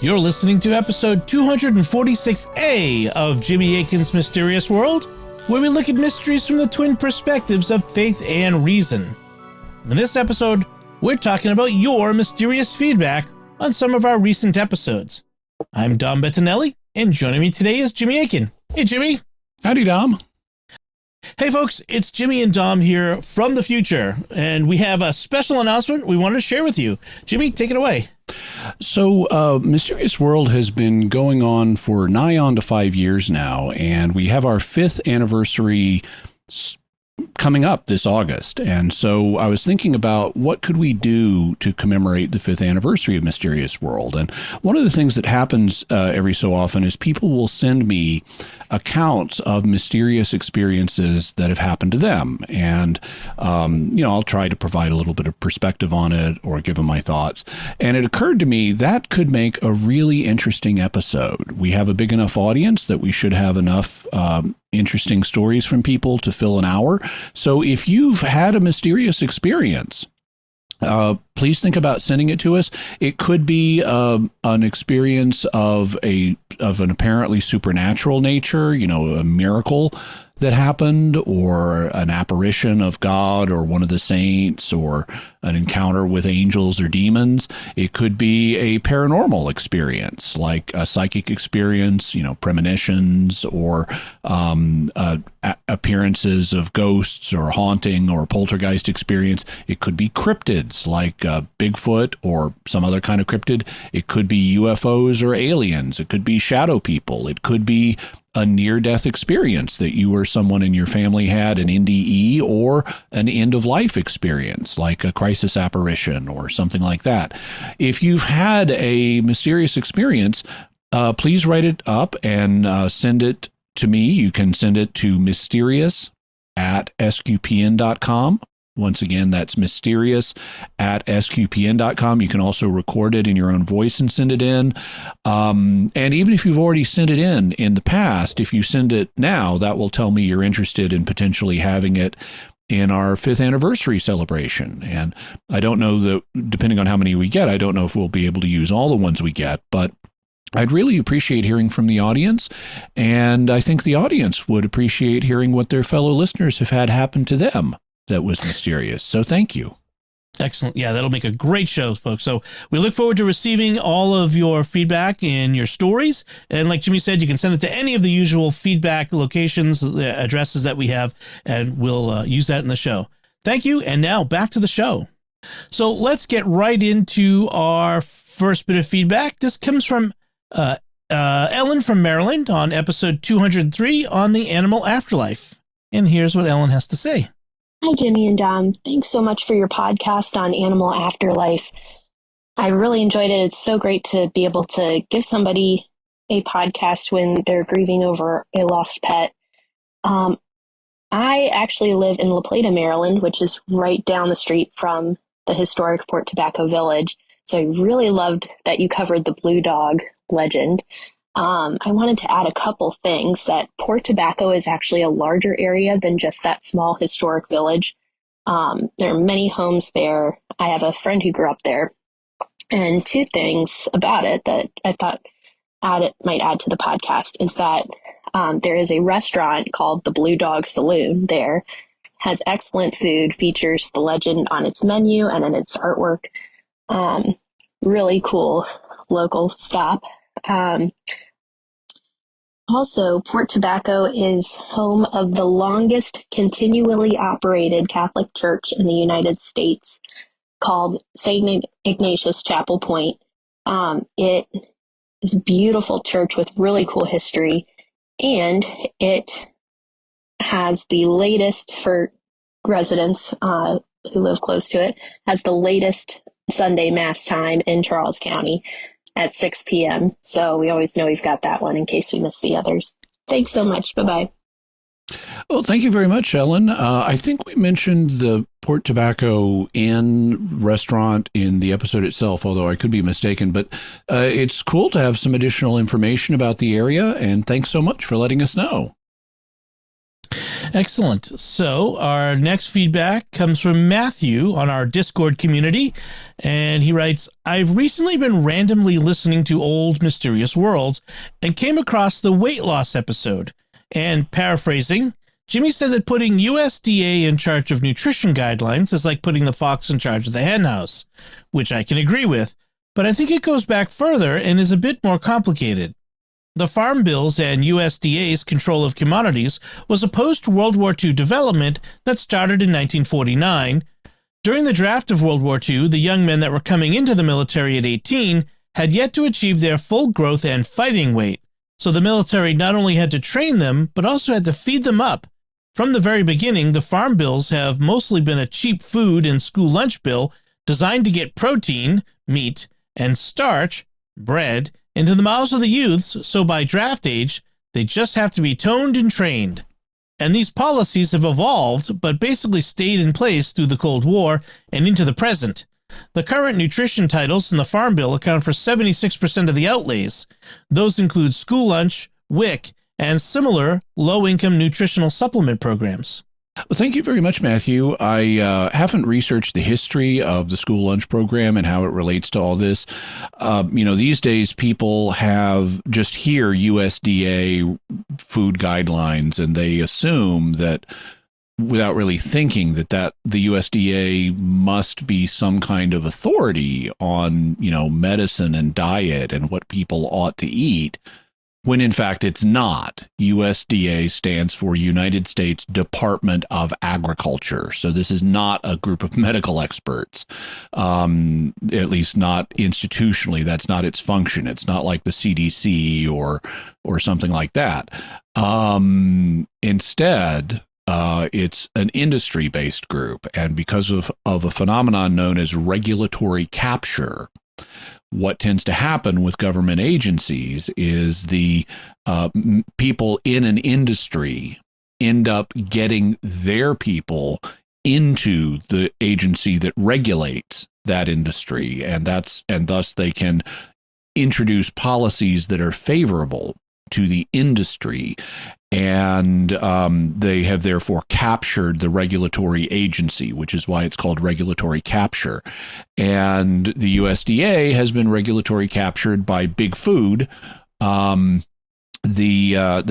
You're listening to episode 246A of Jimmy Akin's Mysterious World, where we look at mysteries from the twin perspectives of faith and reason. In this episode, we're talking about your mysterious feedback on some of our recent episodes. I'm Dom Bettinelli, and joining me today is Jimmy Akin. Hey, Jimmy. Howdy, Dom. Hey, folks, it's Jimmy and Dom here from the future, and we have a special announcement we wanted to share with you. Jimmy, take it away. So, Mysterious World has been going on for nigh on to 5 years now, and we have our 5th anniversary coming up this August. And so I was thinking about what could we do to commemorate the 5th anniversary of Mysterious World. And one of the things that happens every so often is people will send me accounts of mysterious experiences that have happened to them. And, I'll try to provide a little bit of perspective on it or give them my thoughts. And it occurred to me that could make a really interesting episode. We have a big enough audience that we should have enough interesting stories from people to fill an hour. So if you've had a mysterious experience, please think about sending it to us. It could be an experience of an apparently supernatural nature, a miracle that happened, or an apparition of God or one of the saints, or an encounter with angels or demons. It could be a paranormal experience, like a psychic experience, premonitions, or appearances of ghosts or haunting or poltergeist experience. It could be cryptids, like Bigfoot or some other kind of cryptid. It could be UFOs or aliens. It could be shadow people. It could be a near-death experience that you or someone in your family had, an NDE, or an end-of-life experience, like a crisis apparition or something like that. If you've had a mysterious experience, please write it up and send it to me. You can send it to mysterious@sqpn.com. Once again, that's mysterious@sqpn.com. You can also record it in your own voice and send it in. And even if you've already sent it in the past, if you send it now, that will tell me you're interested in potentially having it in our 5th anniversary celebration. And I don't know that, depending on how many we get, I don't know if we'll be able to use all the ones we get, but I'd really appreciate hearing from the audience, and I think the audience would appreciate hearing what their fellow listeners have had happen to them that was mysterious. So thank you. Excellent. Yeah, that'll make a great show, folks. So we look forward to receiving all of your feedback and your stories. And like Jimmy said, you can send it to any of the usual feedback locations, addresses that we have, and we'll use that in the show. Thank you. And now back to the show. So let's get right into our first bit of feedback. This comes from Ellen from Maryland on episode 203 on the animal afterlife. And here's what Ellen has to say. Hi, Jimmy and Dom. Thanks so much for your podcast on animal afterlife. I really enjoyed it. It's so great to be able to give somebody a podcast when they're grieving over a lost pet. I actually live in La Plata, Maryland, which is right down the street from the historic Port Tobacco Village. So I really loved that you covered the blue dog legend. I wanted to add a couple things. That Port Tobacco is actually a larger area than just that small historic village. There are many homes there. I have a friend who grew up there. And 2 things about it that I thought might add to the podcast is that there is a restaurant called the Blue Dog Saloon there. Has excellent food, features the legend on its menu and in its artwork. Really cool local stop. Also, Port Tobacco is home of the longest continually operated Catholic church in the United States, called St. Ignatius Chapel Point. It is a beautiful church with really cool history, and it has the latest, for residents who live close to it, has the latest Sunday Mass time in Charles County at 6 p.m. So we always know we've got that one in case we miss the others. Thanks so much. Bye-bye. Well, thank you very much, Ellen. I think we mentioned the Port Tobacco Inn restaurant in the episode itself, although I could be mistaken. But it's cool to have some additional information about the area, and thanks so much for letting us know. Excellent. So our next feedback comes from Matthew on our Discord community, and he writes, I've recently been randomly listening to Old Mysterious Worlds and came across the weight loss episode. And paraphrasing, Jimmy said that putting USDA in charge of nutrition guidelines is like putting the fox in charge of the henhouse, which I can agree with, but I think it goes back further and is a bit more complicated. The Farm Bills and USDA's control of commodities was a post-World War II development that started in 1949. During the draft of World War II, the young men that were coming into the military at 18 had yet to achieve their full growth and fighting weight, so the military not only had to train them, but also had to feed them up. From the very beginning, the Farm Bills have mostly been a cheap food and school lunch bill designed to get protein, meat, and starch, bread, into the mouths of the youths, so by draft age, they just have to be toned and trained. And these policies have evolved, but basically stayed in place through the Cold War and into the present. The current nutrition titles in the Farm Bill account for 76% of the outlays. Those include school lunch, WIC, and similar low-income nutritional supplement programs. Well, thank you very much, Matthew. I haven't researched the history of the school lunch program and how it relates to all this. These days people have just hear USDA food guidelines and they assume that without really thinking that the USDA must be some kind of authority on, medicine and diet and what people ought to eat. When in fact it's not. USDA stands for United States Department of Agriculture. So this is not a group of medical experts, at least not institutionally. That's not its function. It's not like the CDC or something like that. Instead, it's an industry-based group. And because of a phenomenon known as regulatory capture, what tends to happen with government agencies is the people in an industry end up getting their people into the agency that regulates that industry, and thus they can introduce policies that are favorable to the industry, and they have therefore captured the regulatory agency, which is why it's called regulatory capture. And the USDA has been regulatory captured by Big Food, the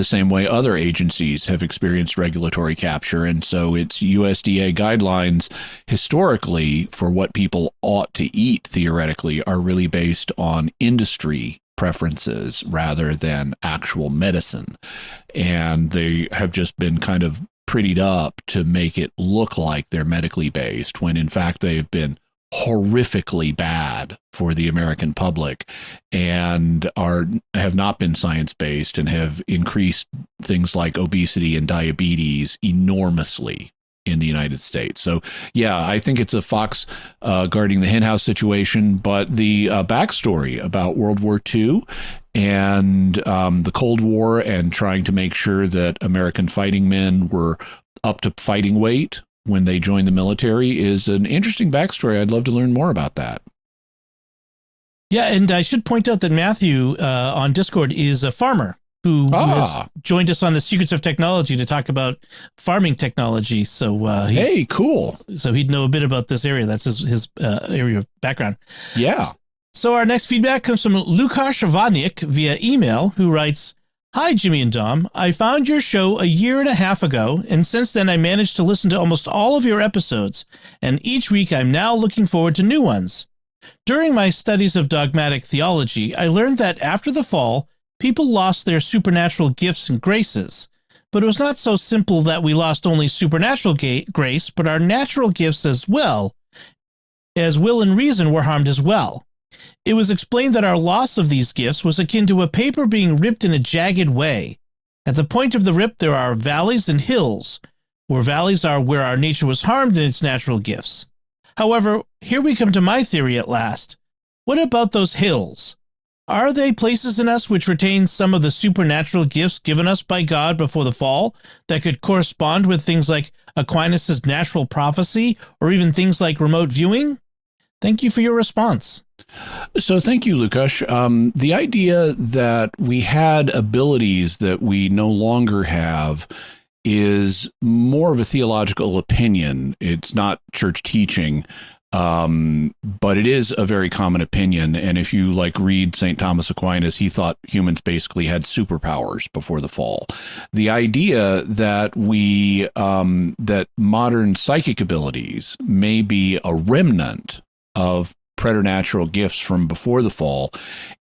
same way other agencies have experienced regulatory capture. And so it's USDA guidelines historically for what people ought to eat theoretically are really based on industry preferences rather than actual medicine. And they have just been kind of prettied up to make it look like they're medically based when in fact they've been horrifically bad for the American public and have not been science-based and have increased things like obesity and diabetes enormously in the United States. So, yeah, I think it's a fox guarding the henhouse situation, but the backstory about World War II and the Cold War and trying to make sure that American fighting men were up to fighting weight when they joined the military is an interesting backstory. I'd love to learn more about that. Yeah, and I should point out that Matthew on Discord is a farmer who has joined us on the Secrets of Technology to talk about farming technology. So, hey, cool. So he'd know a bit about this area. That's his area of background. Yeah. So our next feedback comes from Lukasz Wadnik via email, who writes, Hi, Jimmy and Dom. I found your show a year and a half ago, and since then I managed to listen to almost all of your episodes, and each week I'm now looking forward to new ones. During my studies of dogmatic theology, I learned that after the fall, people lost their supernatural gifts and graces. But it was not so simple that we lost only supernatural grace, but our natural gifts as well, as will and reason were harmed as well. It was explained that our loss of these gifts was akin to a paper being ripped in a jagged way. At the point of the rip, there are valleys and hills, where valleys are where our nature was harmed in its natural gifts. However, here we come to my theory at last. What about those hills? Are they places in us which retain some of the supernatural gifts given us by God before the fall that could correspond with things like Aquinas' natural prophecy or even things like remote viewing? Thank you for your response. So thank you, Lukasz. The idea that we had abilities that we no longer have is more of a theological opinion. It's not church teaching, but it is a very common opinion. And if you read St. Thomas Aquinas, he thought humans basically had superpowers before the fall. The idea that that modern psychic abilities may be a remnant of preternatural gifts from before the fall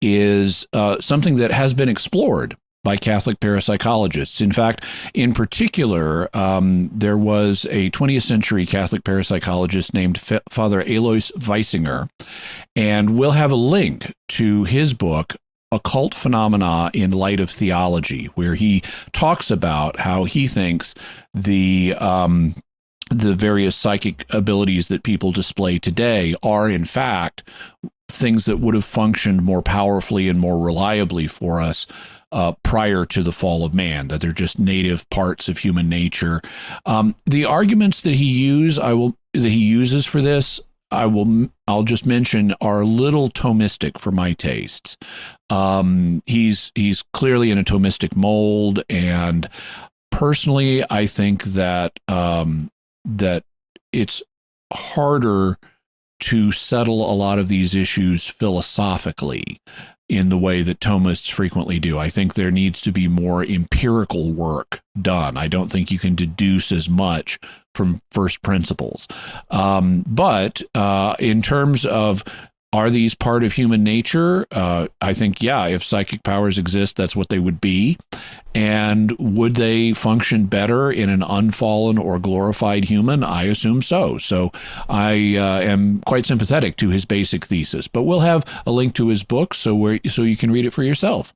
is something that has been explored by Catholic parapsychologists. In fact, in particular, there was a 20th century Catholic parapsychologist named Father Alois Weisinger, and we'll have a link to his book, Occult Phenomena in Light of Theology, where he talks about how he thinks the various psychic abilities that people display today are, in fact, things that would have functioned more powerfully and more reliably for us prior to the fall of man, that they're just native parts of human nature. The arguments that he uses for this, I'll just mention, are a little Thomistic for my tastes. He's clearly in a Thomistic mold, and personally, I think that that it's harder to settle a lot of these issues philosophically in the way that Thomists frequently do. I think there needs to be more empirical work done. I don't think you can deduce as much from first principles. But in terms of, are these part of human nature? I think, yeah, if psychic powers exist, that's what they would be. And would they function better in an unfallen or glorified human? I assume so. So I am quite sympathetic to his basic thesis. But we'll have a link to his book so you can read it for yourself.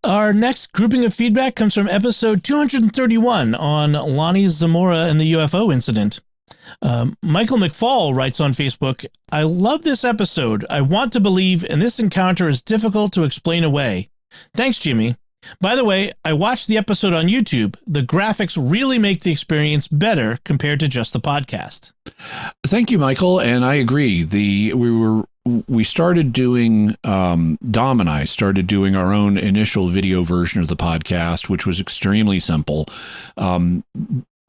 Our next grouping of feedback comes from episode 231 on Lonnie Zamora and the UFO incident. Michael McFall writes on Facebook, "I love this episode. I want to believe, and this encounter is difficult to explain away. Thanks, Jimmy. By the way, I watched the episode on YouTube. The graphics really make the experience better compared to just the podcast." Thank you, Michael. And I agree. We started doing, Dom and I started doing our own initial video version of the podcast, which was extremely simple.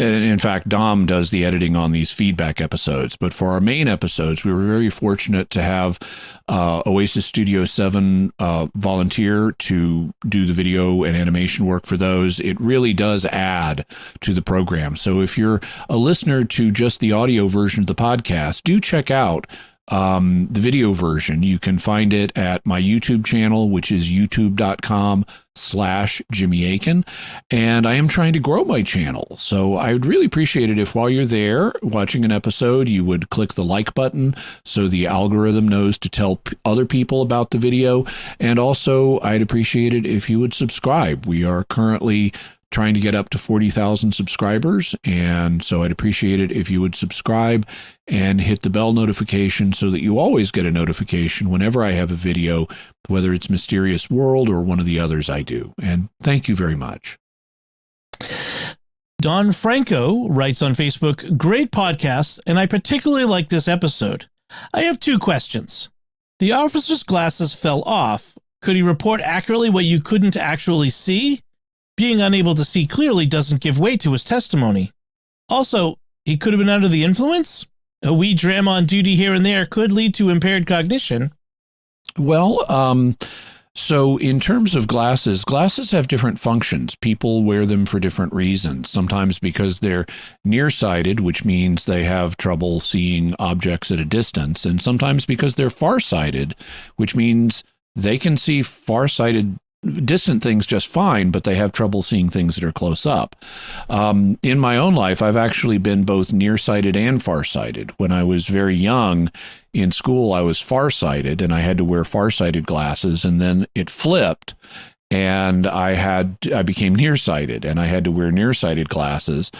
And in fact, Dom does the editing on these feedback episodes. But for our main episodes, we were very fortunate to have Oasis Studio 7 volunteer to do the video and animation work for those. It really does add to the program. So if you're a listener to just the audio version of the podcast, do check out the video version. You can find it at my YouTube channel, which is youtube.com/Jimmy Akin. And I am trying to grow my channel. So I would really appreciate it if while you're there watching an episode, you would click the like button so the algorithm knows to tell other people about the video. And also, I'd appreciate it if you would subscribe. We are currently trying to get up to 40,000 subscribers. And so I'd appreciate it if you would subscribe and hit the bell notification so that you always get a notification whenever I have a video, whether it's Mysterious World or one of the others I do. And thank you very much. Don Franco writes on Facebook, "Great podcast, and I particularly like this episode. I have 2 questions. The officer's glasses fell off. Could he report accurately what you couldn't actually see? Being unable to see clearly doesn't give weight to his testimony. Also, he could have been under the influence? A wee dram on duty here and there could lead to impaired cognition." Well, so in terms of glasses have different functions. People wear them for different reasons. Sometimes because they're nearsighted, which means they have trouble seeing objects at a distance, and sometimes because they're farsighted, which means they can see distant things just fine, but they have trouble seeing things that are close up. In my own life, I've actually been both nearsighted and farsighted. When I was very young in school, I was farsighted and I had to wear farsighted glasses, and then it flipped and I became nearsighted and I had to wear nearsighted glasses.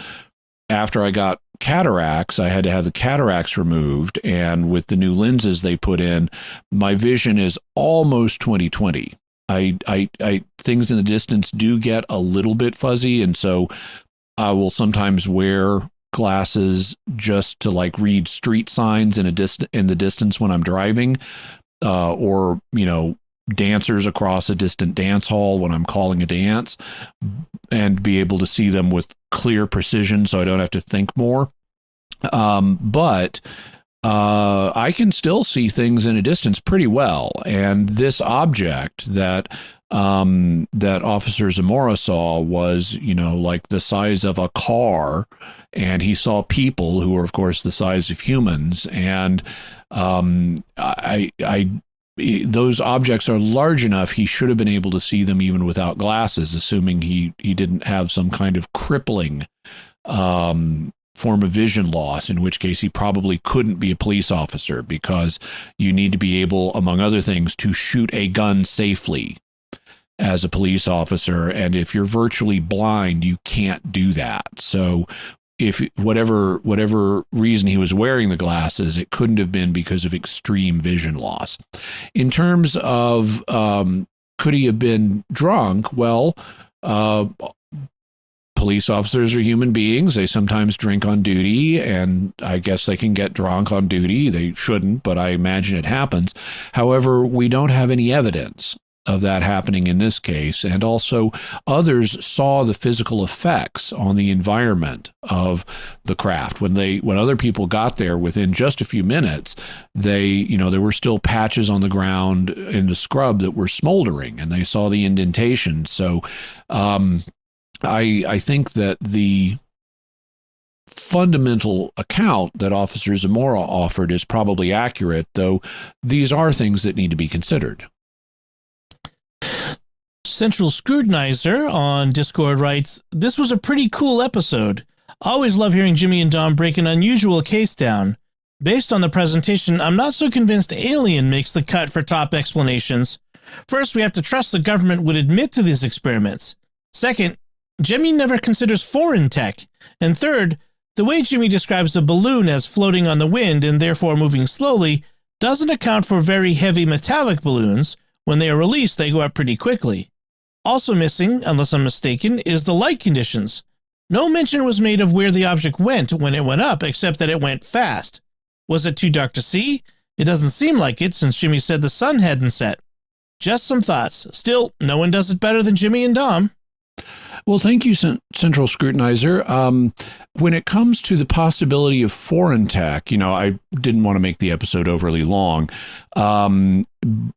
After I got cataracts, I had to have the cataracts removed, and with the new lenses they put in, my vision is almost 20/20. Things in the distance do get a little bit fuzzy, and so I will sometimes wear glasses just to read street signs in the distance when I'm driving, or dancers across a distant dance hall when I'm calling a dance, and be able to see them with clear precision so I don't have to think more. But I can still see things in a distance pretty well. And this object that that Officer Zamora saw was, like the size of a car, and he saw people who were, of course, the size of humans. And those objects are large enough, he should have been able to see them even without glasses, assuming he didn't have some kind of crippling form of vision loss, in which case he probably couldn't be a police officer, because you need to be able, among other things, to shoot a gun safely as a police officer. And if you're virtually blind, you can't do that. So if whatever reason he was wearing the glasses, it couldn't have been because of extreme vision loss. In terms of could he have been drunk? Well, police officers are human beings. They sometimes drink on duty, and I guess they can get drunk on duty. They shouldn't, but I imagine it happens. However, we don't have any evidence of that happening in this case. And also, others saw the physical effects on the environment of the craft. When other people got there, within just a few minutes, there were still patches on the ground in the scrub that were smoldering, and they saw the indentation. So I think that the fundamental account that Officer Zamora offered is probably accurate, though these are things that need to be considered. Central Scrutinizer on Discord writes, "This was a pretty cool episode. Always love hearing Jimmy and Dom break an unusual case down. Based on the presentation, I'm not so convinced Alien makes the cut for top explanations. First, we have to trust the government would admit to these experiments. Second, Jimmy never considers foreign tech. And third, the way Jimmy describes the balloon as floating on the wind and therefore moving slowly doesn't account for very heavy metallic balloons. When they are released, they go up pretty quickly. Also missing, unless I'm mistaken, is the light conditions. No mention was made of where the object went when it went up, except that it went fast. Was it too dark to see? It doesn't seem like it, since Jimmy said the sun hadn't set. Just some thoughts. Still, no one does it better than Jimmy and Dom." Well, thank you, Central Scrutinizer. When it comes to the possibility of foreign tech, I didn't want to make the episode overly long.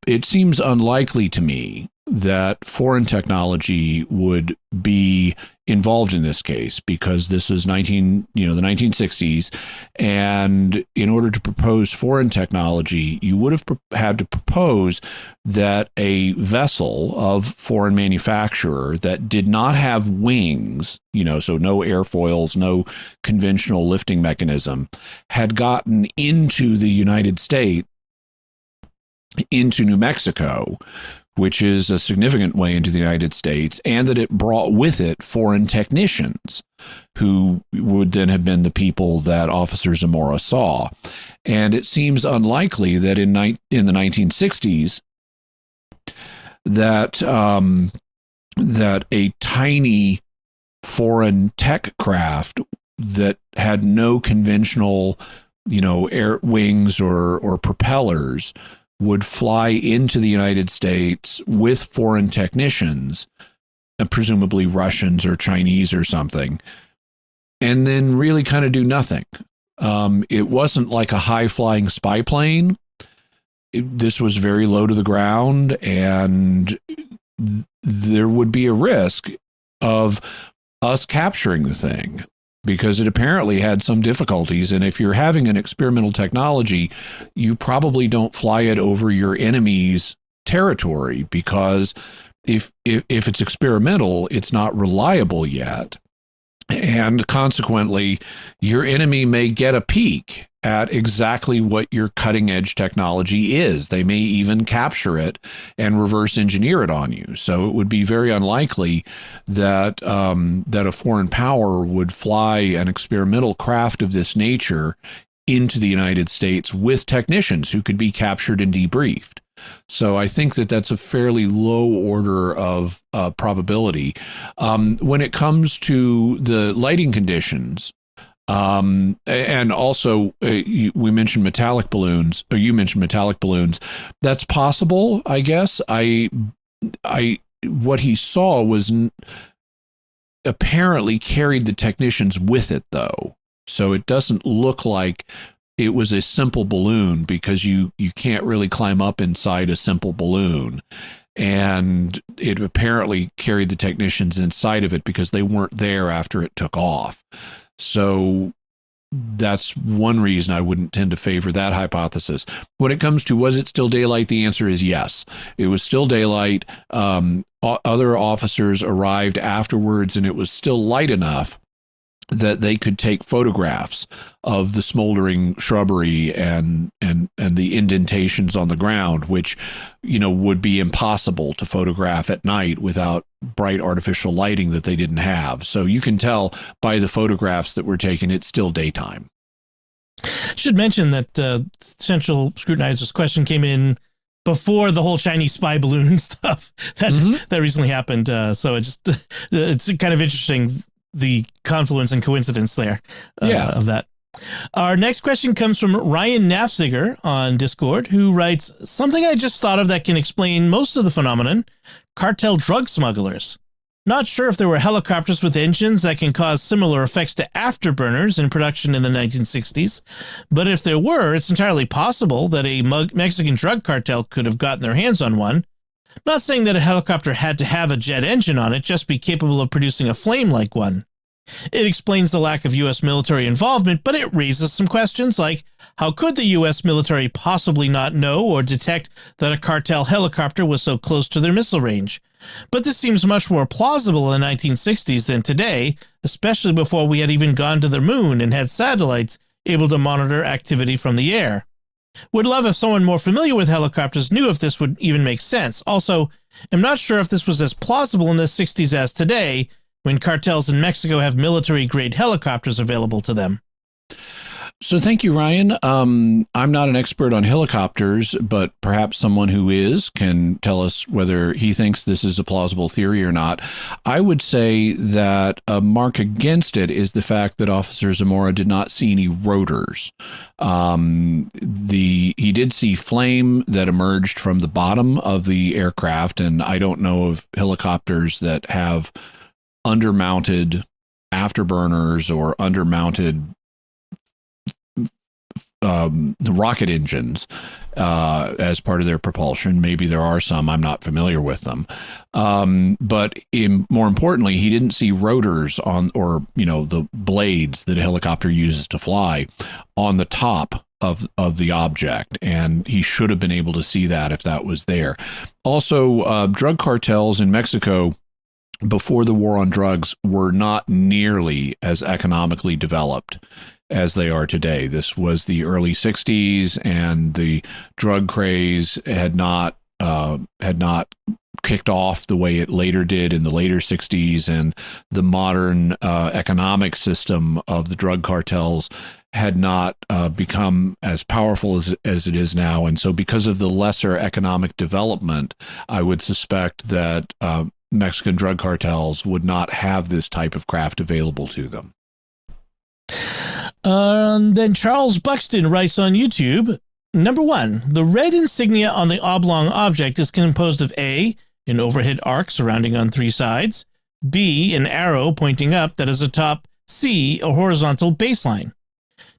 It seems unlikely to me that foreign technology would be involved in this case, because this is the 1960s, and in order to propose foreign technology, you would have had to propose that a vessel of foreign manufacturer that did not have wings, so no airfoils, no conventional lifting mechanism, had gotten into the United States, into New Mexico, which is a significant way into the United States, and that it brought with it foreign technicians who would then have been the people that Officer Zamora saw. And it seems unlikely that in the 1960s that a tiny foreign tech craft that had no conventional, air wings or propellers would fly into the United States with foreign technicians, presumably Russians or Chinese or something, and then really kind of do nothing. It wasn't like a high-flying spy plane. This was very low to the ground, and there would be a risk of us capturing the thing, because it apparently had some difficulties. And if you're having an experimental technology, you probably don't fly it over your enemy's territory, because if it's experimental, it's not reliable yet. And consequently, your enemy may get a peek at exactly what your cutting edge technology is. They may even capture it and reverse engineer it on you. So it would be very unlikely that that a foreign power would fly an experimental craft of this nature into the United States with technicians who could be captured and debriefed. So I think that that's a fairly low order of probability. When it comes to the lighting conditions, And also, we mentioned metallic balloons, or you mentioned metallic balloons. That's possible, I guess. What he saw was apparently carried the technicians with it, though. So it doesn't look like it was a simple balloon, because you can't really climb up inside a simple balloon. And it apparently carried the technicians inside of it because they weren't there after it took off. So that's one reason I wouldn't tend to favor that hypothesis. When it comes to was it still daylight, the answer is yes. It was still daylight. Other officers arrived afterwards, and it was still light enough that they could take photographs of the smoldering shrubbery and the indentations on the ground, which, would be impossible to photograph at night without bright artificial lighting that they didn't have. So you can tell by the photographs that were taken, it's still daytime. Should mention that Central Scrutinizer's question came in before the whole Chinese spy balloon stuff that recently happened. So it's kind of interesting, the confluence and coincidence there of that. Our next question comes from Ryan Nafziger on Discord, who writes, something I just thought of that can explain most of the phenomenon: cartel drug smugglers. Not sure if there were helicopters with engines that can cause similar effects to afterburners in production in the 1960s, but if there were, it's entirely possible that a Mexican drug cartel could have gotten their hands on one. Not saying that a helicopter had to have a jet engine on it, just be capable of producing a flame like one. It explains the lack of U.S. military involvement, but it raises some questions like, how could the U.S. military possibly not know or detect that a cartel helicopter was so close to their missile range? But this seems much more plausible in the 1960s than today, especially before we had even gone to the moon and had satellites able to monitor activity from the air. Would love if someone more familiar with helicopters knew if this would even make sense. Also, I'm not sure if this was as plausible in the 60s as today, when cartels in Mexico have military-grade helicopters available to them. So thank you, Ryan. I'm not an expert on helicopters, but perhaps someone who is can tell us whether he thinks this is a plausible theory or not. I would say that a mark against it is the fact that Officer Zamora did not see any rotors. He did see flame that emerged from the bottom of the aircraft, and I don't know of helicopters that have undermounted afterburners or undermounted rocket engines as part of their propulsion. Maybe there are some. I'm not familiar with them. But more importantly, he didn't see rotors on, or the blades that a helicopter uses to fly, on the top of the object, and he should have been able to see that if that was there. Also, drug cartels in Mexico before the war on drugs were not nearly as economically developed as they are today. This was the early 60s, and the drug craze had not kicked off the way it later did in the later 60s, and the modern economic system of the drug cartels had not become as powerful as it is now. And so because of the lesser economic development, I would suspect that Mexican drug cartels would not have this type of craft available to them. Then Charles Buxton writes on YouTube, number 1, the red insignia on the oblong object is composed of A, an overhead arc surrounding on 3 sides, B, an arrow pointing up that is atop, C, a horizontal baseline.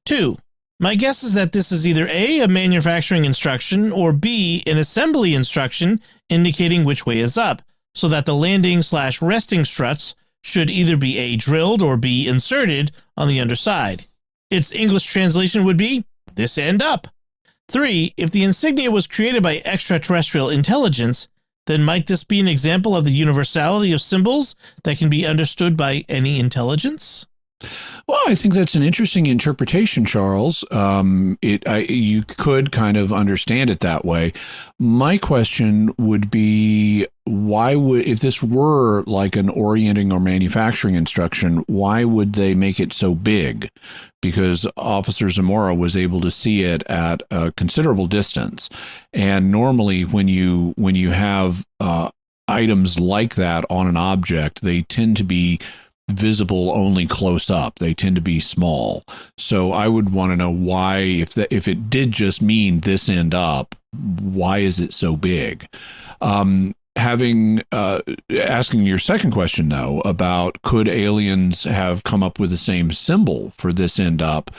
2, my guess is that this is either A, a manufacturing instruction, or B, an assembly instruction indicating which way is up, so that the landing/resting struts should either be A, drilled, or B, inserted on the underside. Its English translation would be, this end up. 3, if the insignia was created by extraterrestrial intelligence, then might this be an example of the universality of symbols that can be understood by any intelligence? Well, I think that's an interesting interpretation, Charles. You could kind of understand it that way. My question would be, if this were like an orienting or manufacturing instruction, why would they make it so big? Because Officer Zamora was able to see it at a considerable distance. And normally when you have items like that on an object, they tend to be visible only close up. They tend to be small. So I would want to know why, if it did just mean this end up, why is it so big? Asking your second question, though, about could aliens have come up with the same symbol for this end up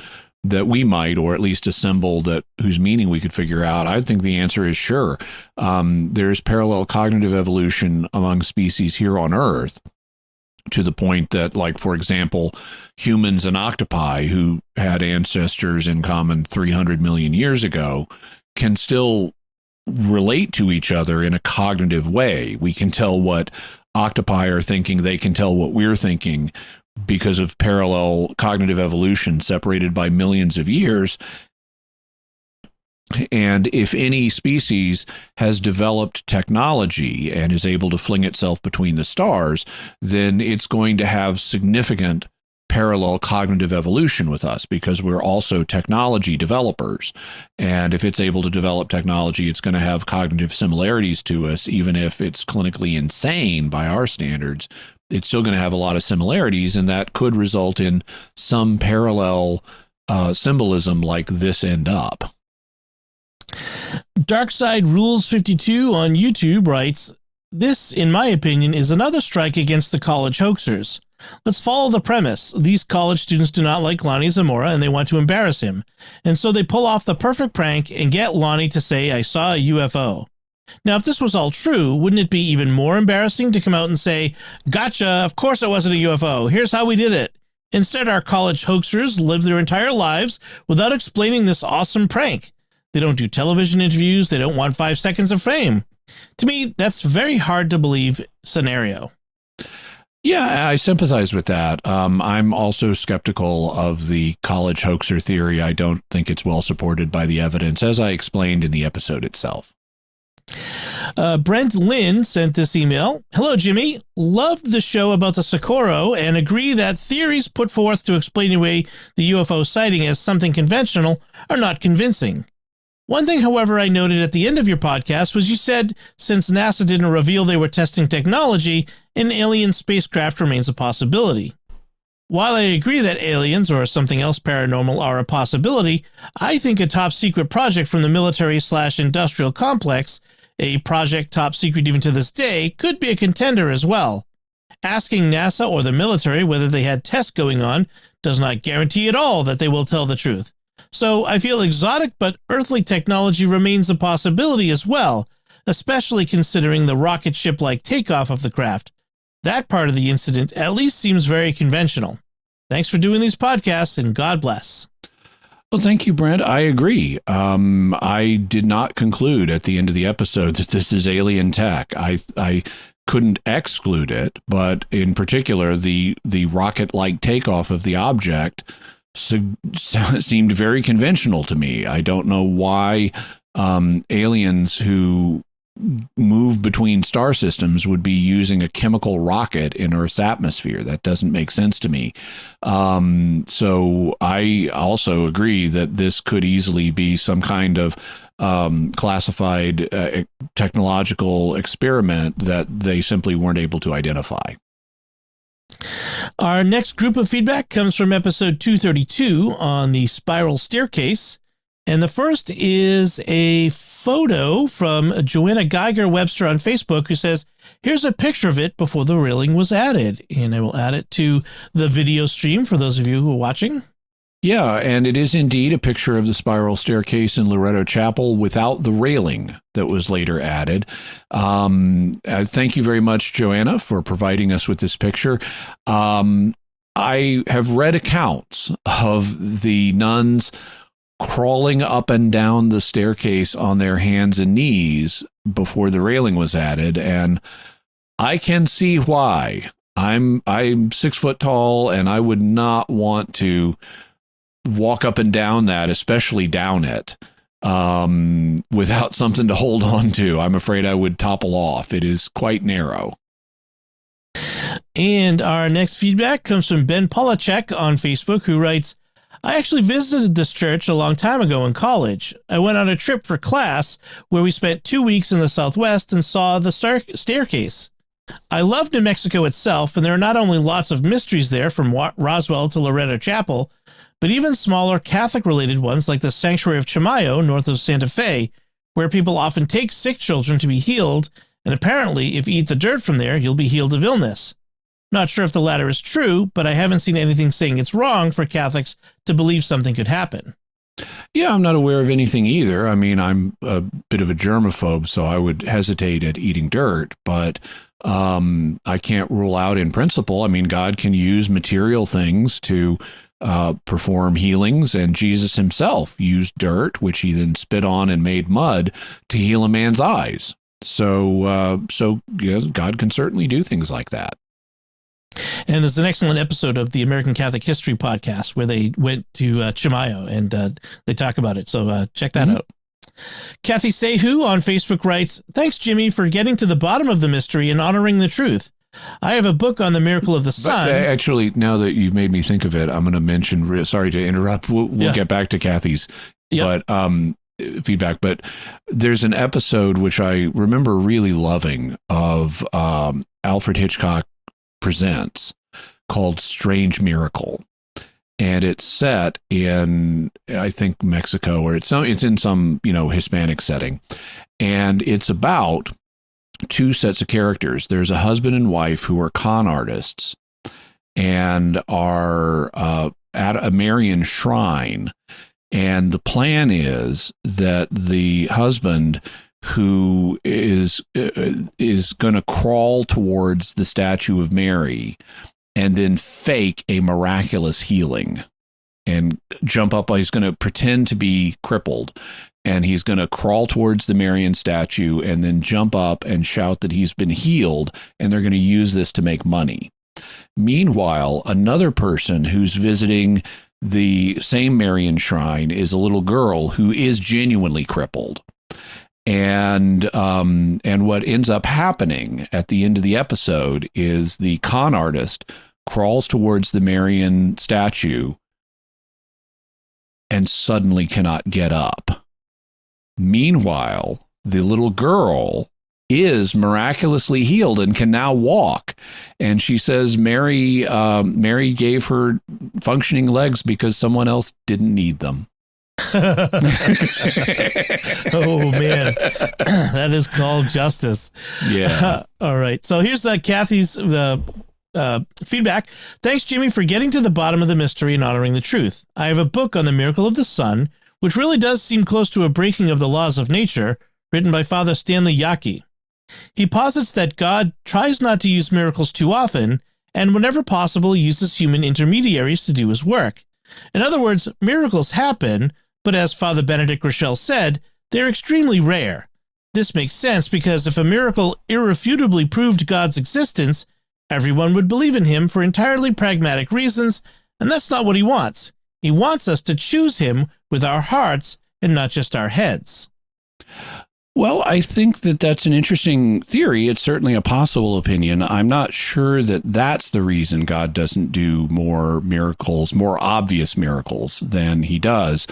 that we might, or at least a symbol that whose meaning we could figure out, I think the answer is sure. There's parallel cognitive evolution among species here on Earth, to the point that, like, for example, humans and octopi who had ancestors in common 300 million years ago can still relate to each other in a cognitive way. We can tell what octopi are thinking. They can tell what we're thinking because of parallel cognitive evolution separated by millions of years. And if any species has developed technology and is able to fling itself between the stars, then it's going to have significant parallel cognitive evolution with us, because we're also technology developers. And if it's able to develop technology, it's going to have cognitive similarities to us, even if it's clinically insane by our standards. It's still going to have a lot of similarities, and that could result in some parallel symbolism like this end up. Darkside Rules 52 on YouTube writes, "This, in my opinion, is another strike against the college hoaxers. Let's follow the premise. These college students do not like Lonnie Zamora and they want to embarrass him. And so they pull off the perfect prank and get Lonnie to say, 'I saw a UFO.' Now, if this was all true, wouldn't it be even more embarrassing to come out and say, 'Gotcha, of course it wasn't a UFO. Here's how we did it.' Instead, our college hoaxers live their entire lives without explaining this awesome prank. They don't do television interviews. They don't want 5 seconds of fame. To me, that's very hard to believe scenario." Yeah, I sympathize with that. I'm also skeptical of the college hoaxer theory. I don't think it's well supported by the evidence, as I explained in the episode itself. Brent Lynn sent this email. "Hello, Jimmy. Loved the show about the Socorro and agree that theories put forth to explain away the UFO sighting as something conventional are not convincing. One thing, however, I noted at the end of your podcast was you said since NASA didn't reveal they were testing technology, an alien spacecraft remains a possibility. While I agree that aliens or something else paranormal are a possibility, I think a top-secret project from the military/industrial complex, a project top secret even to this day, could be a contender as well. Asking NASA or the military whether they had tests going on does not guarantee at all that they will tell the truth. So I feel exotic but earthly technology remains a possibility as well, especially considering the rocket ship-like takeoff of the craft. That part of the incident at least seems very conventional. Thanks for doing these podcasts, and God bless." Well, thank you, Brent. I agree. I did not conclude at the end of the episode that this is alien tech. I couldn't exclude it, but in particular, the rocket-like takeoff of the object seemed very conventional to me. I don't know why aliens who move between star systems would be using a chemical rocket in Earth's atmosphere. That doesn't make sense to me. So I also agree that this could easily be some kind of classified technological experiment that they simply weren't able to identify. Our next group of feedback comes from episode 232 on the spiral staircase. And the first is a photo from Joanna Geiger Webster on Facebook, who says, "Here's a picture of it before the railing was added." And I will add it to the video stream for those of you who are watching. Yeah, and it is indeed a picture of the spiral staircase in Loretto Chapel without the railing that was later added. Thank you very much, Joanna, for providing us with this picture. I have read accounts of the nuns crawling up and down the staircase on their hands and knees before the railing was added, and I can see why. I'm 6 foot tall, and I would not want to walk up and down that, especially down it, without something to hold on to. I'm afraid I would topple off. It is quite narrow. And our next feedback comes from Ben Polachek on Facebook, who writes, "I actually visited this church a long time ago in college. I went on a trip for class where we spent 2 weeks in the Southwest and saw the staircase. I love New Mexico itself, and there are not only lots of mysteries there from Roswell to Loretto Chapel, but even smaller Catholic-related ones like the Sanctuary of Chimayo north of Santa Fe, where people often take sick children to be healed, and apparently if you eat the dirt from there, you'll be healed of illness. Not sure if the latter is true, but I haven't seen anything saying it's wrong for Catholics to believe something could happen. Yeah, I'm not aware of anything either. I mean, I'm a bit of a germaphobe, so I would hesitate at eating dirt, but I can't rule out in principle. I mean, God can use material things to perform healings, and Jesus himself used dirt, which he then spit on and made mud to heal a man's eyes. So yeah, God can certainly do things like that. And there's an excellent episode of the American Catholic History podcast where they went to Chimayo and they talk about it. So check that out. Kathy Sehu on Facebook writes, "Thanks, Jimmy, for getting to the bottom of the mystery and honoring the truth. I have a book on the miracle of the sun." Actually, now that you've made me think of it, I'm going to mention, sorry to interrupt, we'll get back to Kathy's but feedback, but there's an episode which I remember really loving of Alfred Hitchcock Presents called Strange Miracle. And it's set in, I think, Mexico, or it's in some, Hispanic setting. And it's about two sets of characters. There's a husband and wife who are con artists and are at a Marian shrine. And the plan is that the husband, who is going to crawl towards the statue of Mary and then fake a miraculous healing and jump up. He's going to pretend to be crippled, and he's going to crawl towards the Marian statue and then jump up and shout that he's been healed, and they're going to use this to make money. Meanwhile, another person who's visiting the same Marian shrine is a little girl who is genuinely crippled. And what ends up happening at the end of the episode is the con artist crawls towards the Marian statue and suddenly cannot get up. Meanwhile, the little girl is miraculously healed and can now walk. And she says Mary gave her functioning legs because someone else didn't need them. Oh man, that is called justice. Yeah. All right, so here's Kathy's feedback. "Thanks, Jimmy, for getting to the bottom of the mystery and honoring the truth. I have a book on the miracle of the sun, which really does seem close to a breaking of the laws of nature, written by Father Stanley Yaki. He posits that God tries not to use miracles too often, and whenever possible uses human intermediaries to do his work. In other words, miracles happen, but as Father Benedict Rochelle said, they're extremely rare. This makes sense because if a miracle irrefutably proved God's existence, everyone would believe in him for entirely pragmatic reasons, and that's not what he wants. He wants us to choose him with our hearts and not just our heads." Well, I think that that's an interesting theory. It's certainly a possible opinion. I'm not sure that that's the reason God doesn't do more miracles, more obvious miracles than he does.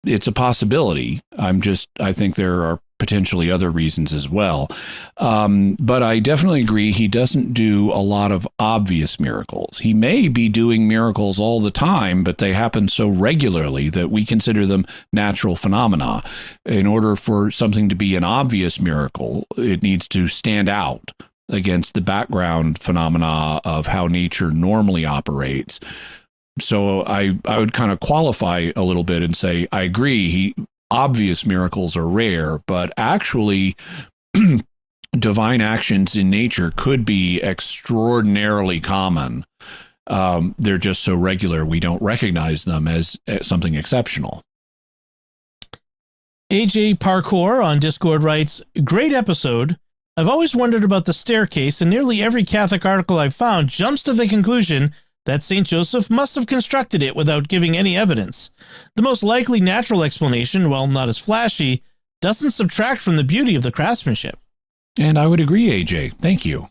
It's a possibility. I think there are potentially other reasons as well. But I definitely agree he doesn't do a lot of obvious miracles. He may be doing miracles all the time, but they happen so regularly that we consider them natural phenomena. In order for something to be an obvious miracle, it needs to stand out against the background phenomena of how nature normally operates. So I would kind of qualify a little bit and say, I agree, obvious miracles are rare, but actually divine actions in nature could be extraordinarily common. They're just so regular we don't recognize them as something exceptional. AJ Parkour on Discord writes, "Great episode. I've always wondered about the staircase, and nearly every Catholic article I've found jumps to the conclusion that St. Joseph must have constructed it without giving any evidence. The most likely natural explanation, while not as flashy, doesn't subtract from the beauty of the craftsmanship." And I would agree, AJ. Thank you.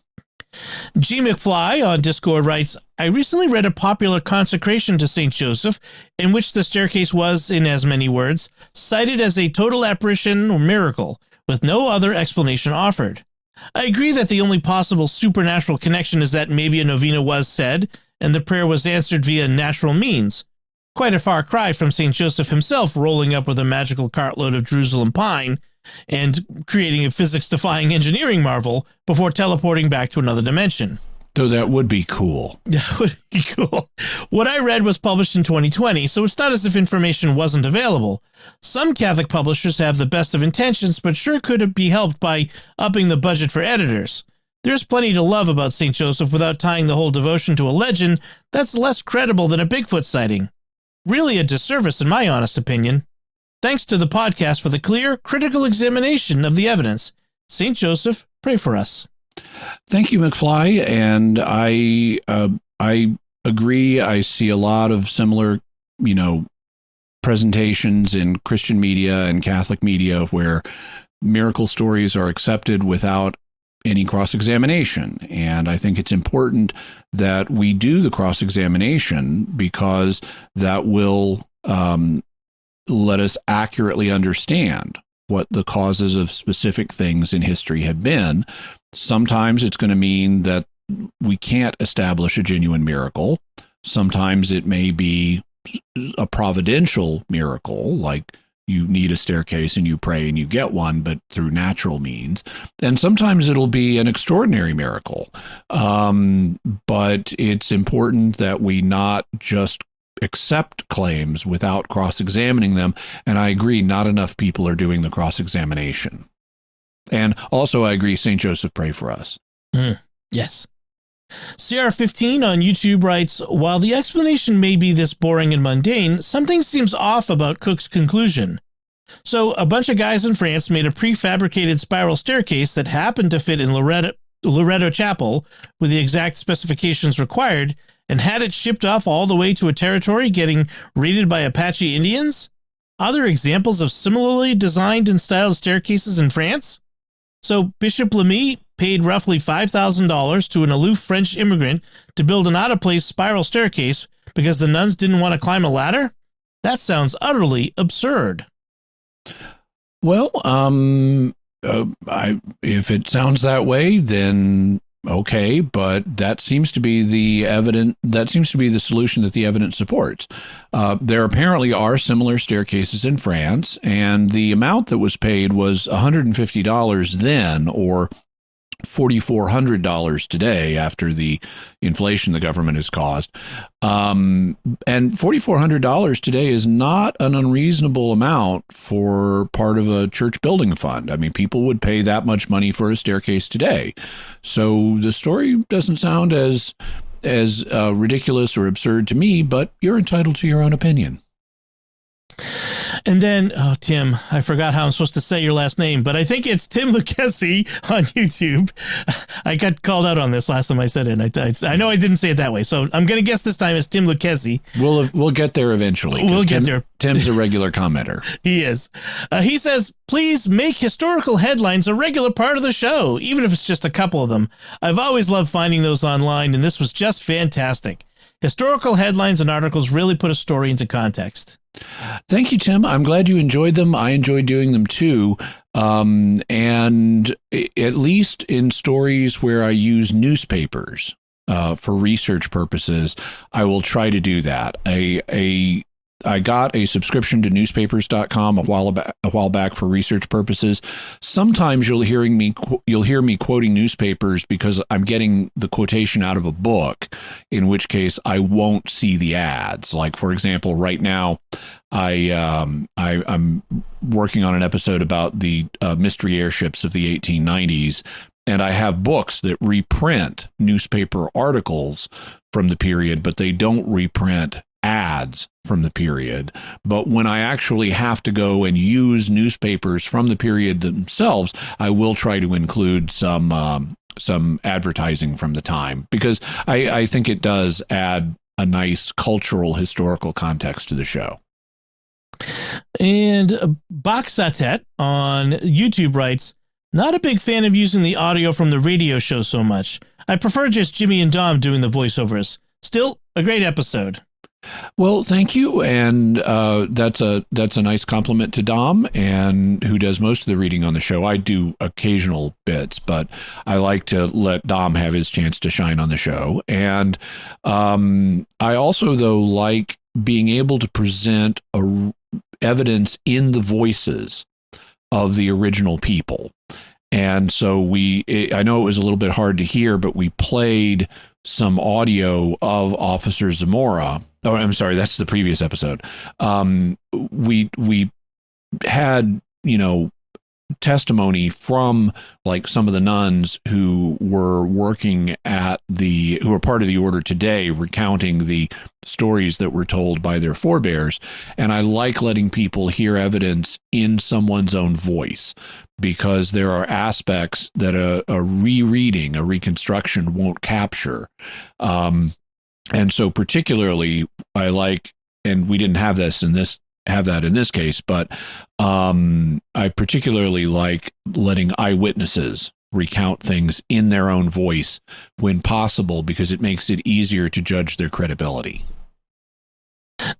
G. McFly on Discord writes, "I recently read a popular consecration to St. Joseph in which the staircase was, in as many words, cited as a total apparition or miracle, with no other explanation offered. I agree that the only possible supernatural connection is that maybe a novena was said, and the prayer was answered via natural means. Quite a far cry from St. Joseph himself rolling up with a magical cartload of Jerusalem pine and creating a physics-defying engineering marvel before teleporting back to another dimension. Though that would be cool. That would be cool. What I read was published in 2020, so it's not as if information wasn't available. Some Catholic publishers have the best of intentions, but sure could be helped by upping the budget for editors. There's plenty to love about St. Joseph without tying the whole devotion to a legend that's less credible than a Bigfoot sighting. Really a disservice, in my honest opinion. Thanks to the podcast for the clear, critical examination of the evidence. St. Joseph, pray for us. Thank you, McFly. And I agree. I see a lot of similar, presentations in Christian media and Catholic media where miracle stories are accepted without any cross-examination. And I think it's important that we do the cross-examination because that will let us accurately understand what the causes of specific things in history have been. Sometimes it's going to mean that we can't establish a genuine miracle. Sometimes it may be a providential miracle, like you need a staircase and you pray and you get one, but through natural means. And sometimes it'll be an extraordinary miracle. But it's important that we not just accept claims without cross-examining them. And I agree, not enough people are doing the cross-examination. And also, I agree, St. Joseph, pray for us. Yes. CR15 on YouTube writes, while the explanation may be this boring and mundane, something seems off about Cook's conclusion. So a bunch of guys in France made a prefabricated spiral staircase that happened to fit in Loretto Chapel with the exact specifications required and had it shipped off all the way to a territory getting raided by Apache Indians? Other examples of similarly designed and styled staircases in France? So Bishop Lamy paid roughly $5,000 to an aloof French immigrant to build an out-of-place spiral staircase because the nuns didn't want to climb a ladder? That sounds utterly absurd. Well, if it sounds that way, then okay, but that seems to be the solution that the evidence supports. There apparently are similar staircases in France, and the amount that was paid was $150 then, or $4,400 today after the inflation the government has caused. And $4,400 today is not an unreasonable amount for part of a church building fund. I mean, people would pay that much money for a staircase today. So the story doesn't sound as ridiculous or absurd to me, but you're entitled to your own opinion. And then, Tim, I forgot how I'm supposed to say your last name, but I think it's Tim Lucchesi on YouTube. I got called out on this last time I said it. I know I didn't say it that way, so I'm going to guess this time it's Tim Lucchesi. We'll get there eventually. We'll get there. Tim's a regular commenter. He is. He says, please make historical headlines a regular part of the show, even if it's just a couple of them. I've always loved finding those online, and this was just fantastic. Historical headlines and articles really put a story into context. Thank you, Tim. I'm glad you enjoyed them. I enjoyed doing them too. And at least in stories where I use newspapers for research purposes, I will try to do that. I got a subscription to newspapers.com a while back for research purposes. Sometimes you'll hear me quoting newspapers because I'm getting the quotation out of a book, in which case I won't see the ads. Like, for example, right now I'm working on an episode about the mystery airships of the 1890s, and I have books that reprint newspaper articles from the period, but they don't reprint ads from the period. But when I actually have to go and use newspapers from the period themselves, I will try to include some advertising from the time, because I think it does add a nice cultural, historical context to the show. And Baksatet on YouTube writes, not a big fan of using the audio from the radio show so much. I prefer just Jimmy and Dom doing the voiceovers. Still, a great episode. Well, thank you, and that's a nice compliment to Dom, and who does most of the reading on the show. I do occasional bits, but I like to let Dom have his chance to shine on the show. And I also, though, like being able to present evidence in the voices of the original people. And so I know it was a little bit hard to hear, but we played some audio of Officer Zamora. Oh, I'm sorry, that's the previous episode. We had, testimony from like some of the nuns who were working who were part of the order today, recounting the stories that were told by their forebears. And I like letting people hear evidence in someone's own voice, because there are aspects that a rereading, a reconstruction won't capture. And so particularly I like, and we didn't have that in this case, but I particularly like letting eyewitnesses recount things in their own voice when possible, because it makes it easier to judge their credibility.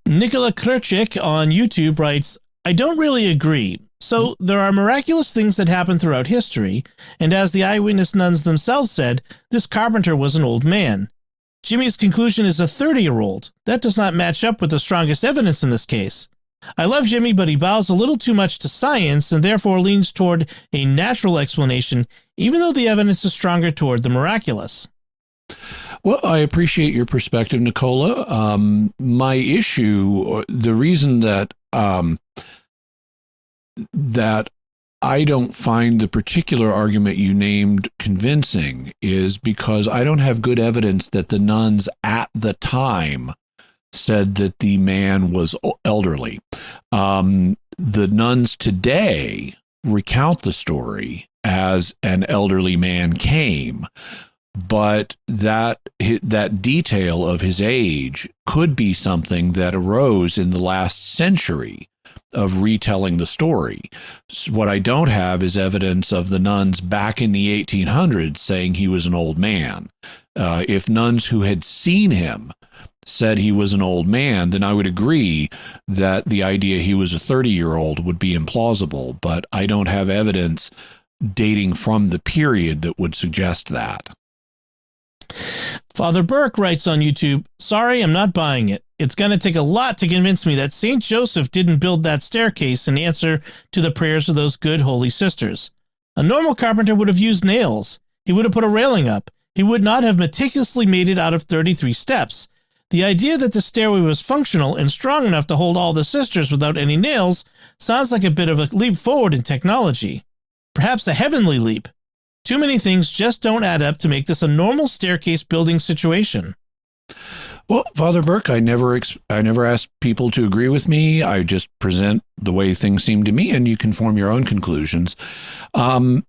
Nicola Krchik on YouTube writes, I don't really agree. So there are miraculous things that happen throughout history, and as the eyewitness nuns themselves said, this carpenter was an old man. Jimmy's conclusion is a 30-year-old. That does not match up with the strongest evidence in this case. I love Jimmy, but he bows a little too much to science and therefore leans toward a natural explanation, even though the evidence is stronger toward the miraculous. Well, I appreciate your perspective, Nicola. My issue, or the reason that I don't find the particular argument you named convincing is because I don't have good evidence that the nuns at the time said that the man was elderly. The nuns today recount the story as an elderly man came, but that detail of his age could be something that arose in the last century of retelling the story. What I don't have is evidence of the nuns back in the 1800s saying he was an old man. If nuns who had seen him said he was an old man, then I would agree that the idea he was a 30-year-old would be implausible, but I don't have evidence dating from the period that would suggest that. Father Burke writes on YouTube, sorry, I'm not buying it. It's going to take a lot to convince me that St. Joseph didn't build that staircase in answer to the prayers of those good holy sisters. A normal carpenter would have used nails. He would have put a railing up. He would not have meticulously made it out of 33 steps. The idea that the stairway was functional and strong enough to hold all the sisters without any nails sounds like a bit of a leap forward in technology. Perhaps a heavenly leap. Too many things just don't add up to make this a normal staircase building situation. Well, Father Burke, I never ask people to agree with me. I just present the way things seem to me, and you can form your own conclusions. Regarding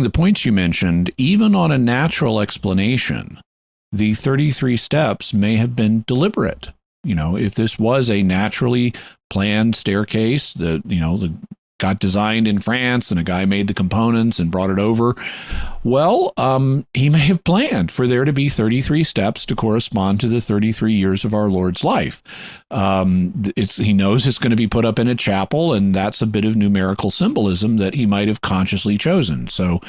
the points you mentioned, even on a natural explanation, the 33 steps may have been deliberate. If this was a naturally planned staircase that, got designed in France and a guy made the components and brought it over, well, he may have planned for there to be 33 steps to correspond to the 33 years of our Lord's life. He knows it's going to be put up in a chapel, and that's a bit of numerical symbolism that he might have consciously chosen. So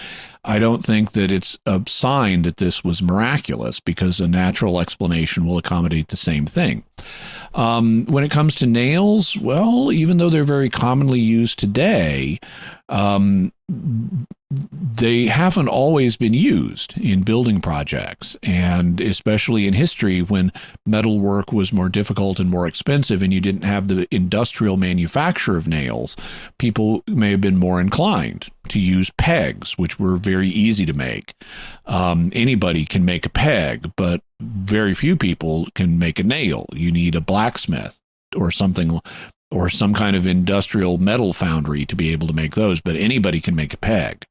I don't think that it's a sign that this was miraculous, because a natural explanation will accommodate the same thing. When it comes to nails, well, even though they're very commonly used today, they haven't always been used in building projects, and especially in history when metal work was more difficult and more expensive and you didn't have the industrial manufacture of nails, people may have been more inclined to use pegs, which were very easy to make. Anybody can make a peg, but very few people can make a nail. You need a blacksmith or something, or some kind of industrial metal foundry to be able to make those, but anybody can make a peg.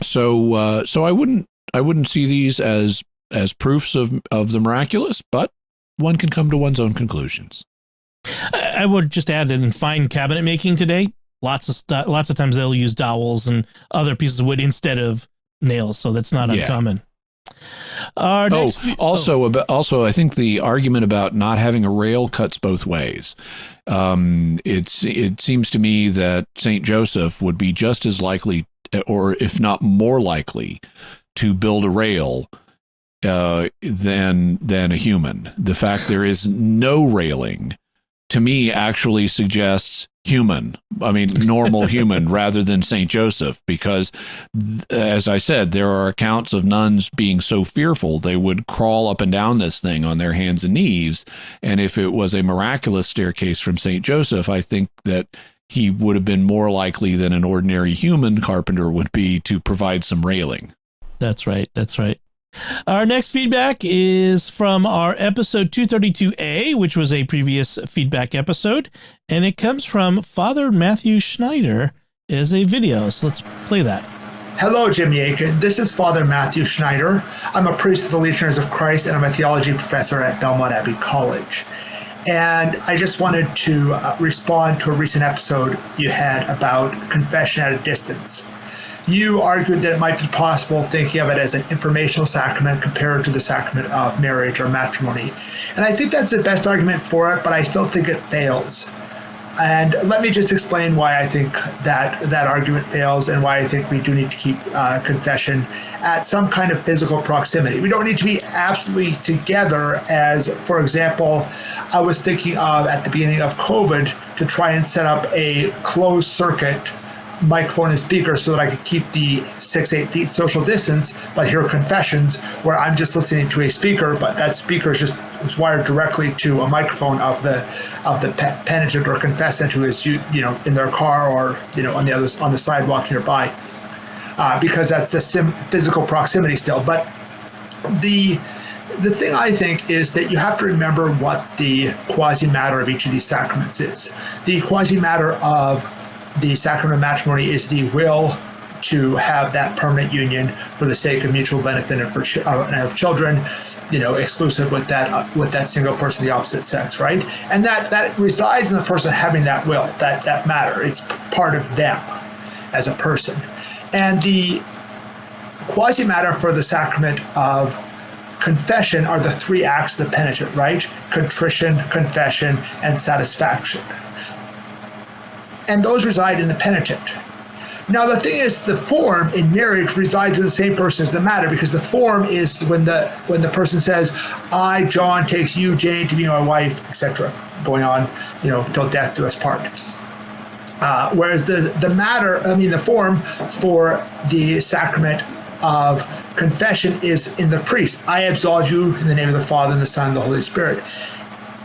So I wouldn't see these as proofs of the miraculous, but one can come to one's own conclusions. I would just add that in fine cabinet making today, lots of times they'll use dowels and other pieces of wood instead of nails, so that's not uncommon. Our Oh, next also, I think the argument about not having a rail cuts both ways. It seems to me that Saint Joseph would be just as likely, or if not more likely, to build a rail than a human. The fact there is no railing, to me, actually suggests human. I mean, normal human rather than Saint Joseph, because, as I said, there are accounts of nuns being so fearful they would crawl up and down this thing on their hands and knees. And if it was a miraculous staircase from Saint Joseph, I think that he would have been more likely than an ordinary human carpenter would be to provide some railing. That's right. That's right. Our next feedback is from our episode 232A, which was a previous feedback episode, and it comes from Father Matthew Schneider as a video. So let's play that. Hello, Jimmy Akin. This is Father Matthew Schneider. I'm a priest of the Legionnaires of Christ, and I'm a theology professor at Belmont Abbey College. And I just wanted to respond to a recent episode you had about confession at a distance. You argued that it might be possible thinking of it as an informational sacrament compared to the sacrament of marriage or matrimony. And I think that's the best argument for it, but I still think it fails. And let me just explain why I think that argument fails and why I think we do need to keep confession at some kind of physical proximity. We don't need to be absolutely together as, for example, I was thinking of at the beginning of COVID to try and set up a closed circuit microphone and speaker so that I could keep the 6-8 feet social distance, but hear confessions where I'm just listening to a speaker, but that speaker is wired directly to a microphone of the penitent or confessant who is in their car or on the sidewalk nearby, because that's the physical proximity still. But the thing I think is that you have to remember what the quasi-matter of each of these sacraments is. The quasi-matter of the sacrament of matrimony is the will to have that permanent union for the sake of mutual benefit and have children, exclusive with that single person of the opposite sex, right? And that resides in the person having that will, that matter. It's part of them as a person. And the quasi-matter for the sacrament of confession are the three acts of the penitent, right? Contrition, confession, and satisfaction. And those reside in the penitent. Now, the thing is, the form in marriage resides in the same person as the matter, because the form is when the person says, I, John, takes you, Jane, to be my wife, etc., going on, till death do us part. Whereas the matter, the form for the sacrament of confession is in the priest. I absolve you in the name of the Father, and the Son, and the Holy Spirit.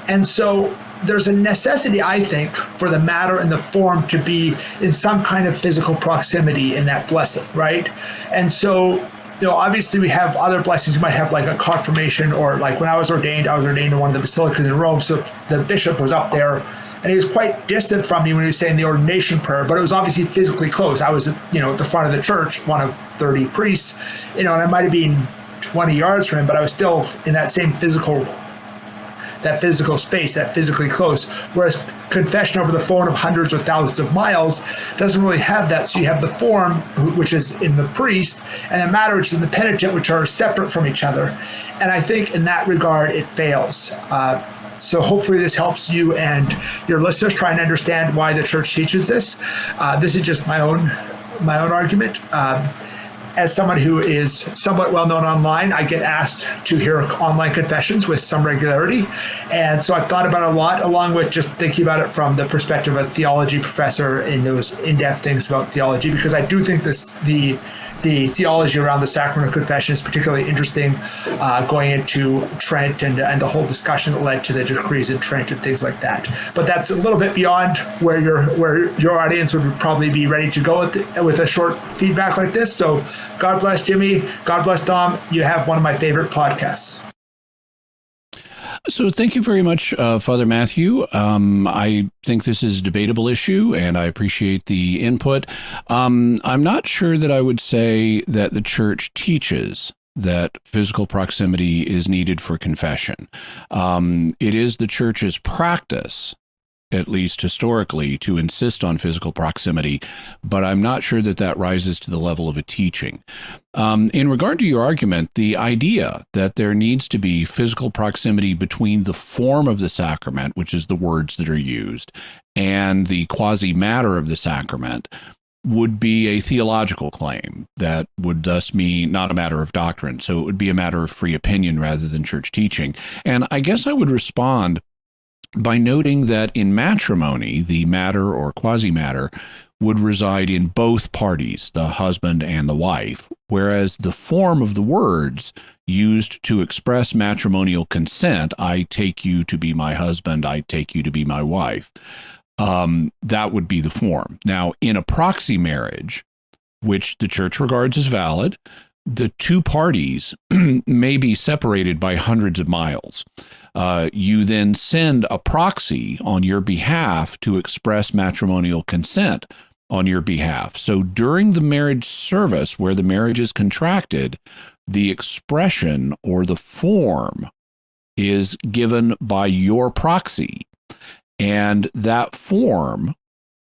And so there's a necessity, I think, for the matter and the form to be in some kind of physical proximity in that blessing, right? And so, obviously we have other blessings. You might have like a confirmation, or like when I was ordained in one of the basilicas in Rome. So the bishop was up there and he was quite distant from me when he was saying the ordination prayer, but it was obviously physically close. I was, at the front of the church, one of 30 priests, and I might have been 20 yards from him, but I was still in that same physical space, that physically close. Whereas confession over the phone of hundreds or thousands of miles doesn't really have that. So you have the form, which is in the priest, and the matter, which is in the penitent, which are separate from each other. And I think in that regard, it fails. So hopefully this helps you and your listeners try and understand why the church teaches this. This is just my own argument. As someone who is somewhat well-known online, I get asked to hear online confessions with some regularity. And so I've thought about it a lot, along with just thinking about it from the perspective of a theology professor in those in-depth things about theology, because I do think the theology around the sacrament of confession is particularly interesting, going into Trent and the whole discussion that led to the decrees in Trent and things like that. But that's a little bit beyond where your audience would probably be ready to go with a short feedback like this. So God bless Jimmy. God bless Dom. You have one of my favorite podcasts. So thank you very much, Father Matthew. I think this is a debatable issue, and I appreciate the input. I'm not sure that I would say that the church teaches that physical proximity is needed for confession. It is the church's practice at least historically, to insist on physical proximity, but I'm not sure that that rises to the level of a teaching. In regard to your argument, the idea that there needs to be physical proximity between the form of the sacrament, which is the words that are used, and the quasi-matter of the sacrament would be a theological claim that would thus be not a matter of doctrine. So it would be a matter of free opinion rather than church teaching. And I guess I would respond by noting that in matrimony, the matter or quasi-matter would reside in both parties, the husband and the wife, whereas the form of the words used to express matrimonial consent, I take you to be my husband, I take you to be my wife, that would be the form. Now, in a proxy marriage, which the church regards as valid, the two parties may be separated by hundreds of miles. You then send a proxy on your behalf to express matrimonial consent on your behalf. So during the marriage service where the marriage is contracted, the expression or the form is given by your proxy. And that form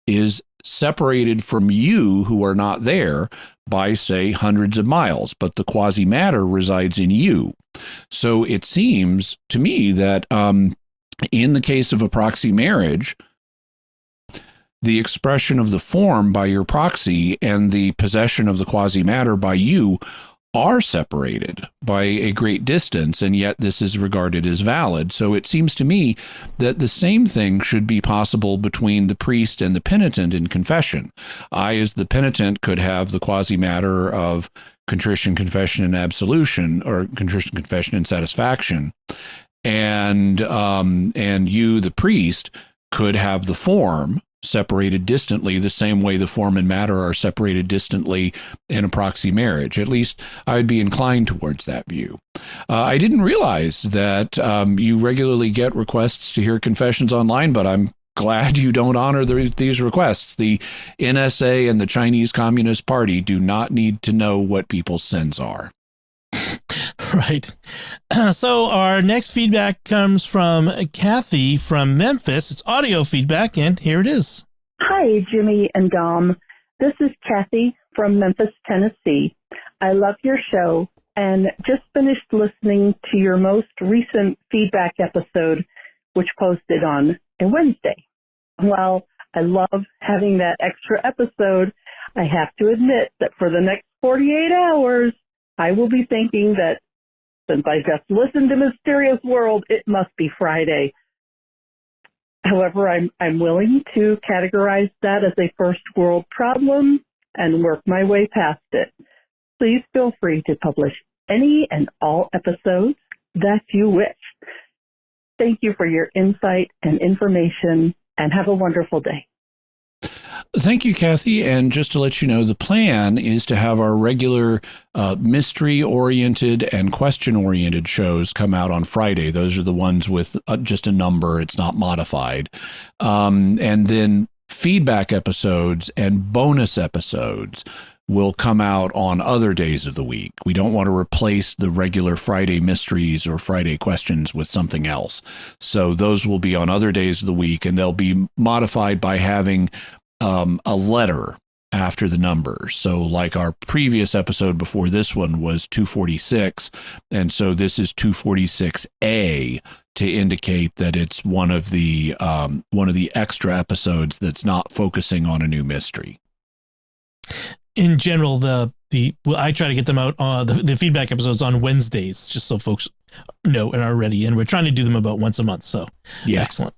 is separated from you who are not there by, say, hundreds of miles, but the quasi-matter resides in you. So it seems to me that in the case of a proxy marriage, the expression of the form by your proxy and the possession of the quasi-matter by you are separated by a great distance, and yet this is regarded as valid. So it seems to me that the same thing should be possible between the priest and the penitent in confession. I, as the penitent, could have the quasi-matter of contrition, confession, and absolution, or contrition, confession, and satisfaction, and you, the priest, could have the form separated distantly the same way the form and matter are separated distantly in a proxy marriage. At least I would be inclined towards that view. I didn't realize that you regularly get requests to hear confessions online, but I'm glad you don't honor these requests. The NSA and the Chinese Communist Party do not need to know what people's sins are. Right. So our next feedback comes from Kathy from Memphis. It's audio feedback, and here it is. Hi, Jimmy and Dom. This is Kathy from Memphis, Tennessee. I love your show and just finished listening to your most recent feedback episode, which posted on a Wednesday. While I love having that extra episode, I have to admit that for the next 48 hours, I will be thinking that since I just listened to Mysterious World, it must be Friday. However, I'm willing to categorize that as a first world problem and work my way past it. Please feel free to publish any and all episodes that you wish. Thank you for your insight and information, and have a wonderful day. Thank you, Kathy. And just to let you know, the plan is to have our regular mystery-oriented and question-oriented shows come out on Friday. Those are the ones with just a number. It's not modified. And then feedback episodes and bonus episodes will come out on other days of the week. We don't want to replace the regular Friday mysteries or Friday questions with something else. So those will be on other days of the week, and they'll be modified by having a letter after the numbers. So like our previous episode before this one was 246, and so this is 246A to indicate that it's one of the extra episodes that's not focusing on a new mystery. In general, I try to get them out the feedback episodes on Wednesdays, just so folks know and are ready. And we're trying to do them about once a month. So yeah, excellent.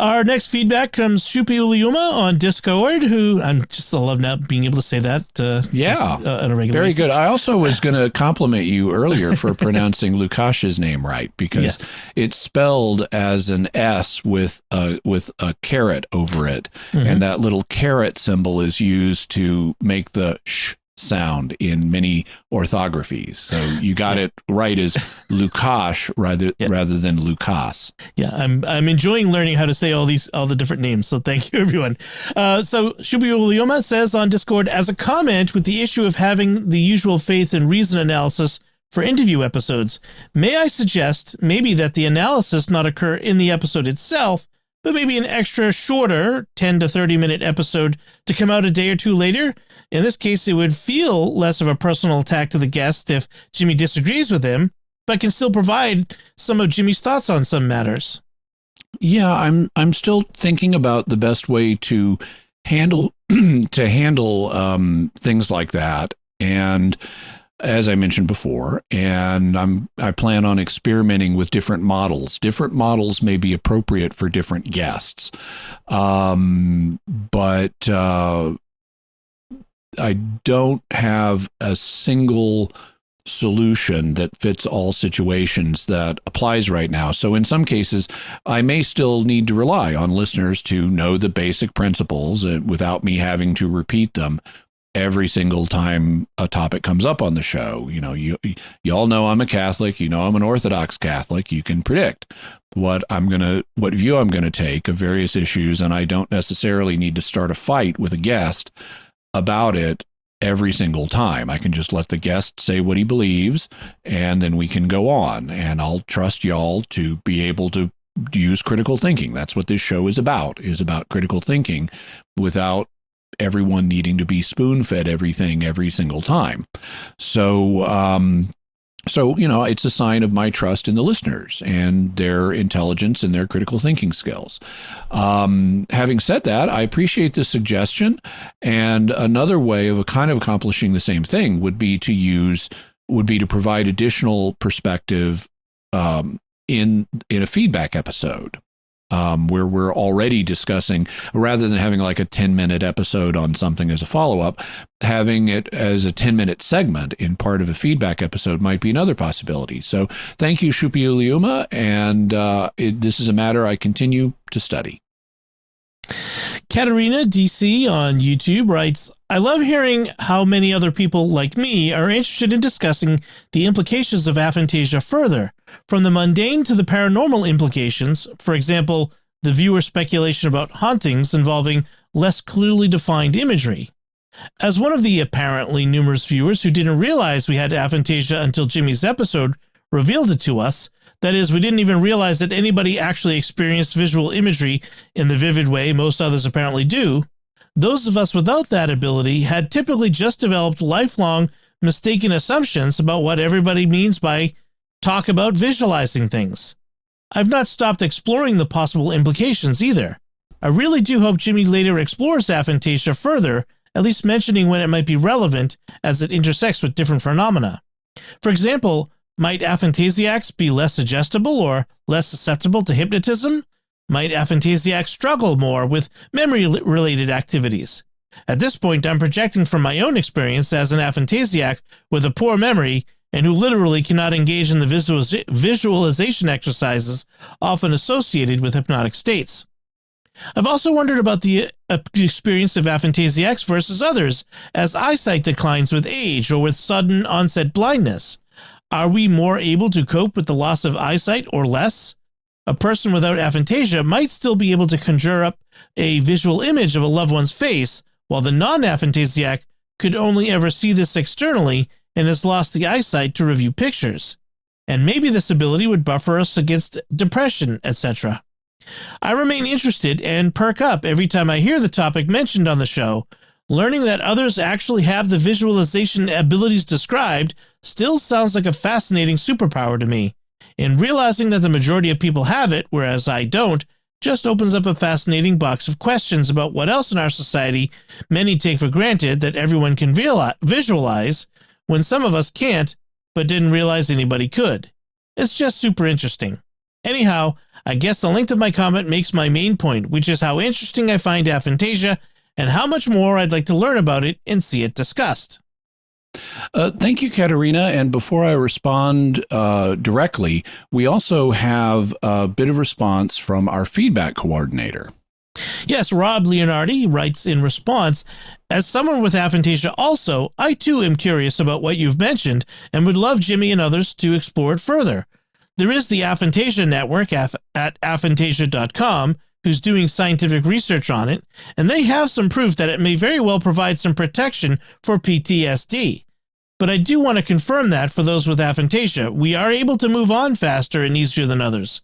Our next feedback comes Shupi Uliuma on Discord, who I love now being able to say that. On a regular basis. Very good. I also was going to compliment you earlier for pronouncing Lukash's name right, because it's spelled as an S with a caret over it, and that little caret symbol is used to make the sh sound in many orthographies. So you got it right as Lukash rather than Lukas. Yeah, I'm enjoying learning how to say all the different names. So thank you, everyone. So Shubi Ulioma says on Discord, as a comment with the issue of having the usual faith and reason analysis for interview episodes, may I suggest maybe that the analysis not occur in the episode itself, but maybe an extra shorter 10 to 30-minute episode to come out a day or two later. In this case, it would feel less of a personal attack to the guest if Jimmy disagrees with him, but can still provide some of Jimmy's thoughts on some matters. Yeah, I'm still thinking about the best way to handle things like that. And as I mentioned before, and I plan on experimenting with different models. Different models may be appropriate for different guests. But I don't have a single solution that fits all situations that applies right now. So in some cases, I may still need to rely on listeners to know the basic principles without me having to repeat them every single time a topic comes up on the show. You know, you all know I'm a Catholic, you know I'm an Orthodox Catholic. You can predict what view I'm going to take of various issues, and I don't necessarily need to start a fight with a guest about it every single time. I can just let the guest say what he believes, and then we can go on, and I'll trust y'all to be able to use critical thinking. That's what this show is about critical thinking without everyone needing to be spoon-fed everything every single time. So, you know, it's a sign of my trust in the listeners and their intelligence and their critical thinking skills. Having said that, I appreciate the suggestion. And another way of kind of accomplishing the same thing would be to provide additional perspective in a feedback episode. Where we're already discussing, rather than having like a 10-minute episode on something as a follow-up, having it as a 10-minute segment in part of a feedback episode might be another possibility. So thank you, Shupiuliuma, and this is a matter I continue to study. Katerina DC on YouTube writes, I love hearing how many other people like me are interested in discussing the implications of aphantasia further, from the mundane to the paranormal implications, for example, the viewer speculation about hauntings involving less clearly defined imagery. As one of the apparently numerous viewers who didn't realize we had aphantasia until Jimmy's episode revealed it to us, that is, we didn't even realize that anybody actually experienced visual imagery in the vivid way most others apparently do, those of us without that ability had typically just developed lifelong mistaken assumptions about what everybody means by talk about visualizing things. I've not stopped exploring the possible implications either. I really do hope Jimmy later explores aphantasia further, at least mentioning when it might be relevant as it intersects with different phenomena. For example, might aphantasiacs be less suggestible or less susceptible to hypnotism? Might aphantasiacs struggle more with memory-related activities? At this point, I'm projecting from my own experience as an aphantasiac with a poor memory and who literally cannot engage in the visualization exercises often associated with hypnotic states. I've also wondered about the experience of aphantasiacs versus others as eyesight declines with age or with sudden onset blindness. Are we more able to cope with the loss of eyesight or less? A person without aphantasia might still be able to conjure up a visual image of a loved one's face, while the non-aphantasiac could only ever see this externally and has lost the eyesight to review pictures. And maybe this ability would buffer us against depression, etc. I remain interested and perk up every time I hear the topic mentioned on the show. Learning that others actually have the visualization abilities described still sounds like a fascinating superpower to me. And realizing that the majority of people have it, whereas I don't, just opens up a fascinating box of questions about what else in our society many take for granted that everyone can visualize, when some of us can't, but didn't realize anybody could. It's just super interesting. Anyhow, I guess the length of my comment makes my main point, which is how interesting I find aphantasia and how much more I'd like to learn about it and see it discussed. Thank you, Katerina. And before I respond directly, we also have a bit of response from our feedback coordinator. Yes, Rob Leonardi writes in response, as someone with aphantasia also, I too am curious about what you've mentioned and would love Jimmy and others to explore it further. There is the Aphantasia Network at aphantasia.com, who's doing scientific research on it, and they have some proof that it may very well provide some protection for PTSD. But I do want to confirm that for those with aphantasia, we are able to move on faster and easier than others.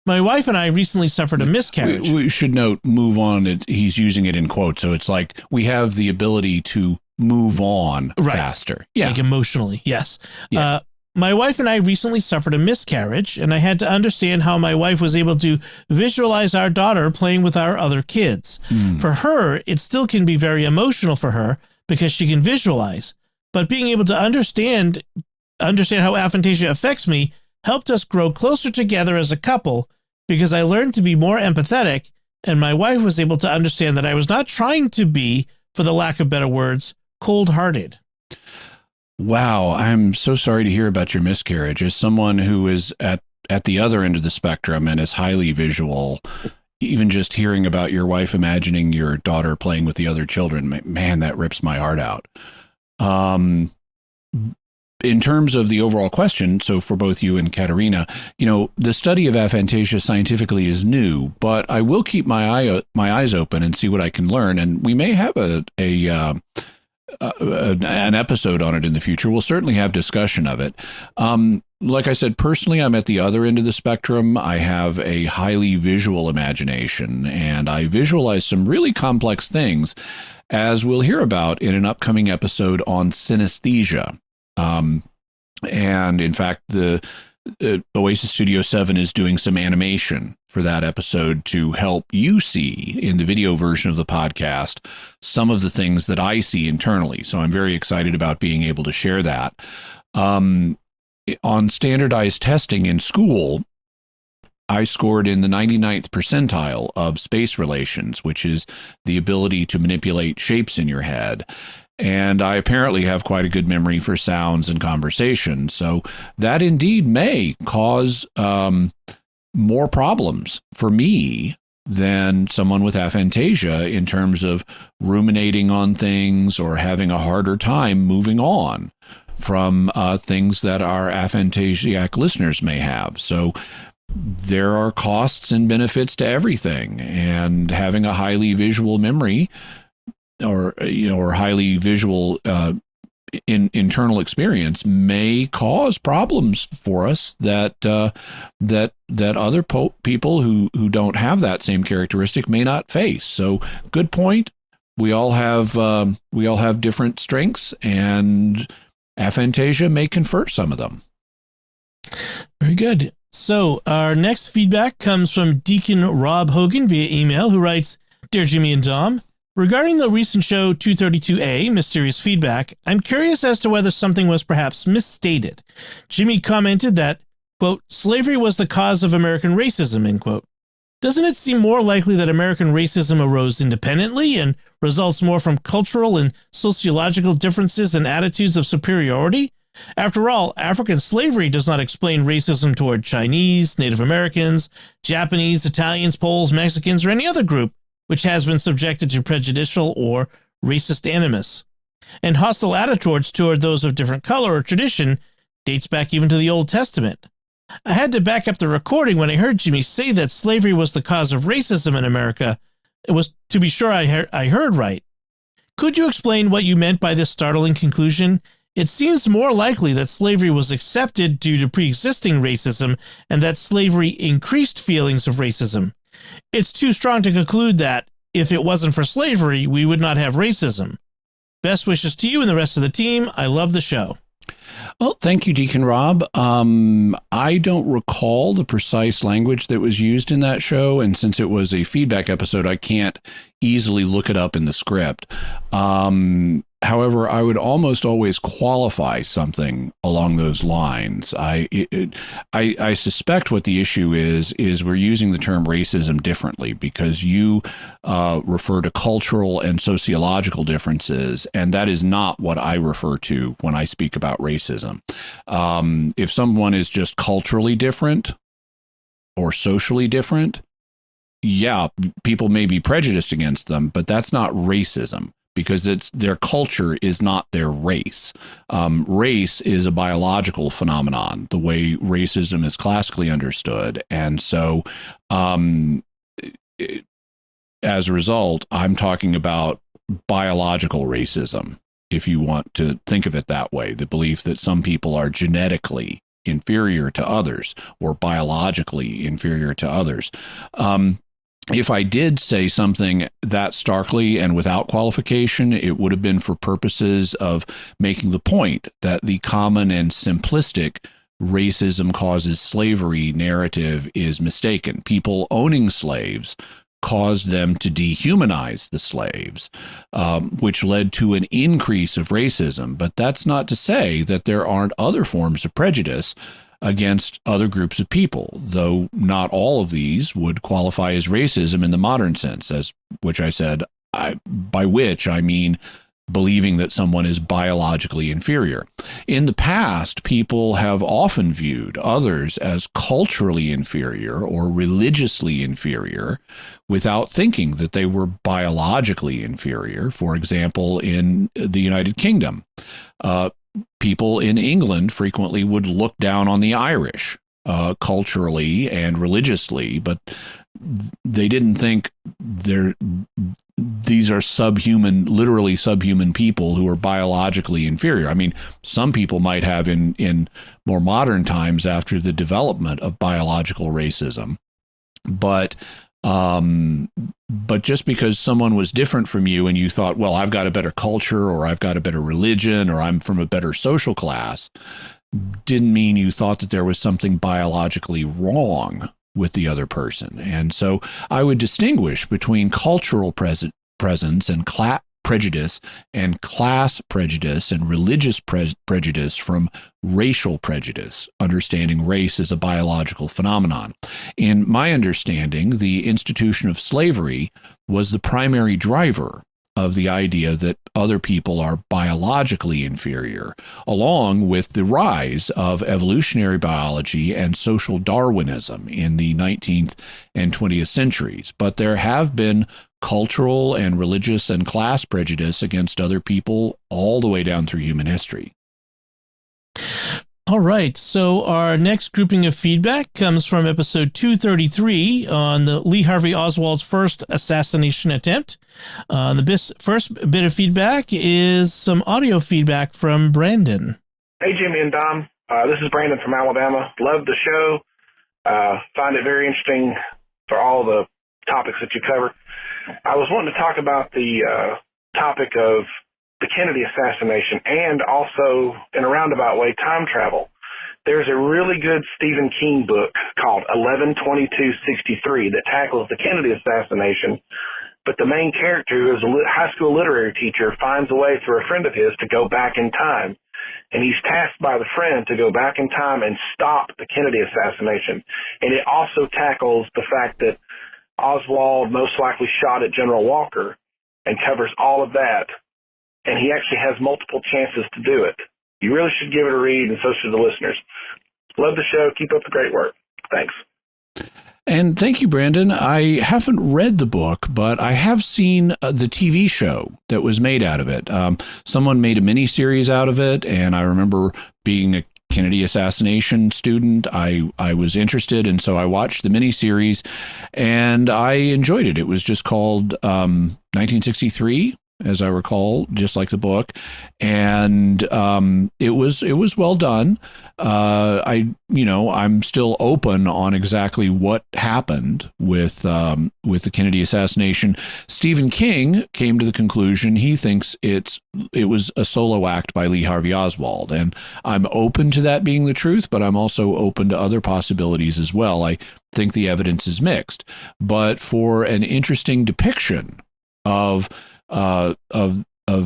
My wife and I recently suffered a miscarriage. We should note, move on. He's using it in quotes. So it's like we have the ability to move on faster. Yeah. Like emotionally. Yes. Yeah. My wife and I recently suffered a miscarriage, and I had to understand how my wife was able to visualize our daughter playing with our other kids. For her, it still can be very emotional for her because she can visualize. But being able to understand how aphantasia affects me helped us grow closer together as a couple because I learned to be more empathetic, and my wife was able to understand that I was not trying to be, for the lack of better words, cold-hearted. Wow, I'm so sorry to hear about your miscarriage. As someone who is at the other end of the spectrum and is highly visual, even just hearing about your wife imagining your daughter playing with the other children, man, that rips my heart out. In terms of the overall question, so for both you and Katerina, the study of aphantasia scientifically is new, but I will keep my eyes open and see what I can learn, and we may have an episode on it in the future. We'll certainly have discussion of it. Like I said, personally, I'm at the other end of the spectrum. I have a highly visual imagination, and I visualize some really complex things, as we'll hear about in an upcoming episode on synesthesia. And in fact, the Oasis Studio 7 is doing some animation for that episode to help you see in the video version of the podcast some of the things that I see internally. So I'm very excited about being able to share that. On standardized testing in school, I scored in the 99th percentile of space relations, which is the ability to manipulate shapes in your head. And I apparently have quite a good memory for sounds and conversation. So that indeed may cause more problems for me than someone with aphantasia in terms of ruminating on things or having a harder time moving on from things that our aphantasiac listeners may have. So there are costs and benefits to everything, and having a highly visual memory or highly visual internal experience may cause problems for us that other people who don't have that same characteristic may not face. So good point. We all have different strengths, and aphantasia may confer some of them. Very good. So our next feedback comes from Deacon Rob Hogan via email, who writes, "Dear Jimmy and Dom, regarding the recent show 232A, Mysterious Feedback, I'm curious as to whether something was perhaps misstated. Jimmy commented that, quote, slavery was the cause of American racism, end quote. Doesn't it seem more likely that American racism arose independently and results more from cultural and sociological differences and attitudes of superiority? After all, African slavery does not explain racism toward Chinese, Native Americans, Japanese, Italians, Poles, Mexicans, or any other group which has been subjected to prejudicial or racist animus. And hostile attitudes toward those of different color or tradition dates back even to the Old Testament. I had to back up the recording when I heard Jimmy say that slavery was the cause of racism in America. It was to be sure I heard right. Could you explain what you meant by this startling conclusion? It seems more likely that slavery was accepted due to pre-existing racism and that slavery increased feelings of racism. It's too strong to conclude that, if it wasn't for slavery, we would not have racism. Best wishes to you and the rest of the team. I love the show." Well, thank you, Deacon Rob. I don't recall the precise language that was used in that show, and since it was a feedback episode, I can't easily look it up in the script. However, I would almost always qualify something along those lines. I suspect what the issue is we're using the term racism differently because you refer to cultural and sociological differences, and that is not what I refer to when I speak about racism. If someone is just culturally different or socially different, yeah, people may be prejudiced against them, but that's not racism, because their culture is not their race. Race is a biological phenomenon, the way racism is classically understood. And so as a result, I'm talking about biological racism, if you want to think of it that way, the belief that some people are genetically inferior to others or biologically inferior to others. If I did say something that starkly and without qualification, it would have been for purposes of making the point that the common and simplistic racism causes slavery narrative is mistaken. People owning slaves caused them to dehumanize the slaves, which led to an increase of racism. But that's not to say that there aren't other forms of prejudice against other groups of people, though not all of these would qualify as racism in the modern sense, as which I said, by which I mean believing that someone is biologically inferior. In the past, people have often viewed others as culturally inferior or religiously inferior without thinking that they were biologically inferior. For example, in the United Kingdom, people in England frequently would look down on the Irish culturally and religiously, but they didn't think these are subhuman, literally subhuman people who are biologically inferior. I mean, some people might have in more modern times after the development of biological racism, but just because someone was different from you and you thought, well, I've got a better culture or I've got a better religion or I'm from a better social class, didn't mean you thought that there was something biologically wrong with the other person. And so I would distinguish between cultural presence and prejudice and class prejudice and religious prejudice from racial prejudice, understanding race as a biological phenomenon. In my understanding, the institution of slavery was the primary driver of the idea that other people are biologically inferior, along with the rise of evolutionary biology and social Darwinism in the 19th and 20th centuries. But there have been cultural and religious and class prejudice against other people all the way down through human history. All right, so our next grouping of feedback comes from episode 233 on the Lee Harvey Oswald's first assassination attempt. The first bit of feedback is some audio feedback from Brandon. Hey, Jimmy and Dom. This is Brandon from Alabama. Love the show. Find it very interesting for all the topics that you cover. I was wanting to talk about the topic of the Kennedy assassination and also, in a roundabout way, time travel. There's a really good Stephen King book called 11/22/63 that tackles the Kennedy assassination, but the main character, who is a high school literary teacher, finds a way through a friend of his to go back in time. And he's tasked by the friend to go back in time and stop the Kennedy assassination. And it also tackles the fact that Oswald most likely shot at General Walker and covers all of that. And he actually has multiple chances to do it. You really should give it a read, and so should the listeners. Love the show. Keep up the great work. Thanks. And thank you, Brandon. I haven't read the book, but I have seen the TV show that was made out of it. Someone made a miniseries out of it, and I remember being a Kennedy assassination student. I was interested, and so I watched the miniseries, and I enjoyed it. It was just called 1963. As I recall, just like the book, and it was well done. I'm still open on exactly what happened with the Kennedy assassination. Stephen King came to the conclusion he thinks it was a solo act by Lee Harvey Oswald, and I'm open to that being the truth, but I'm also open to other possibilities as well. I think the evidence is mixed, but for an interesting depiction of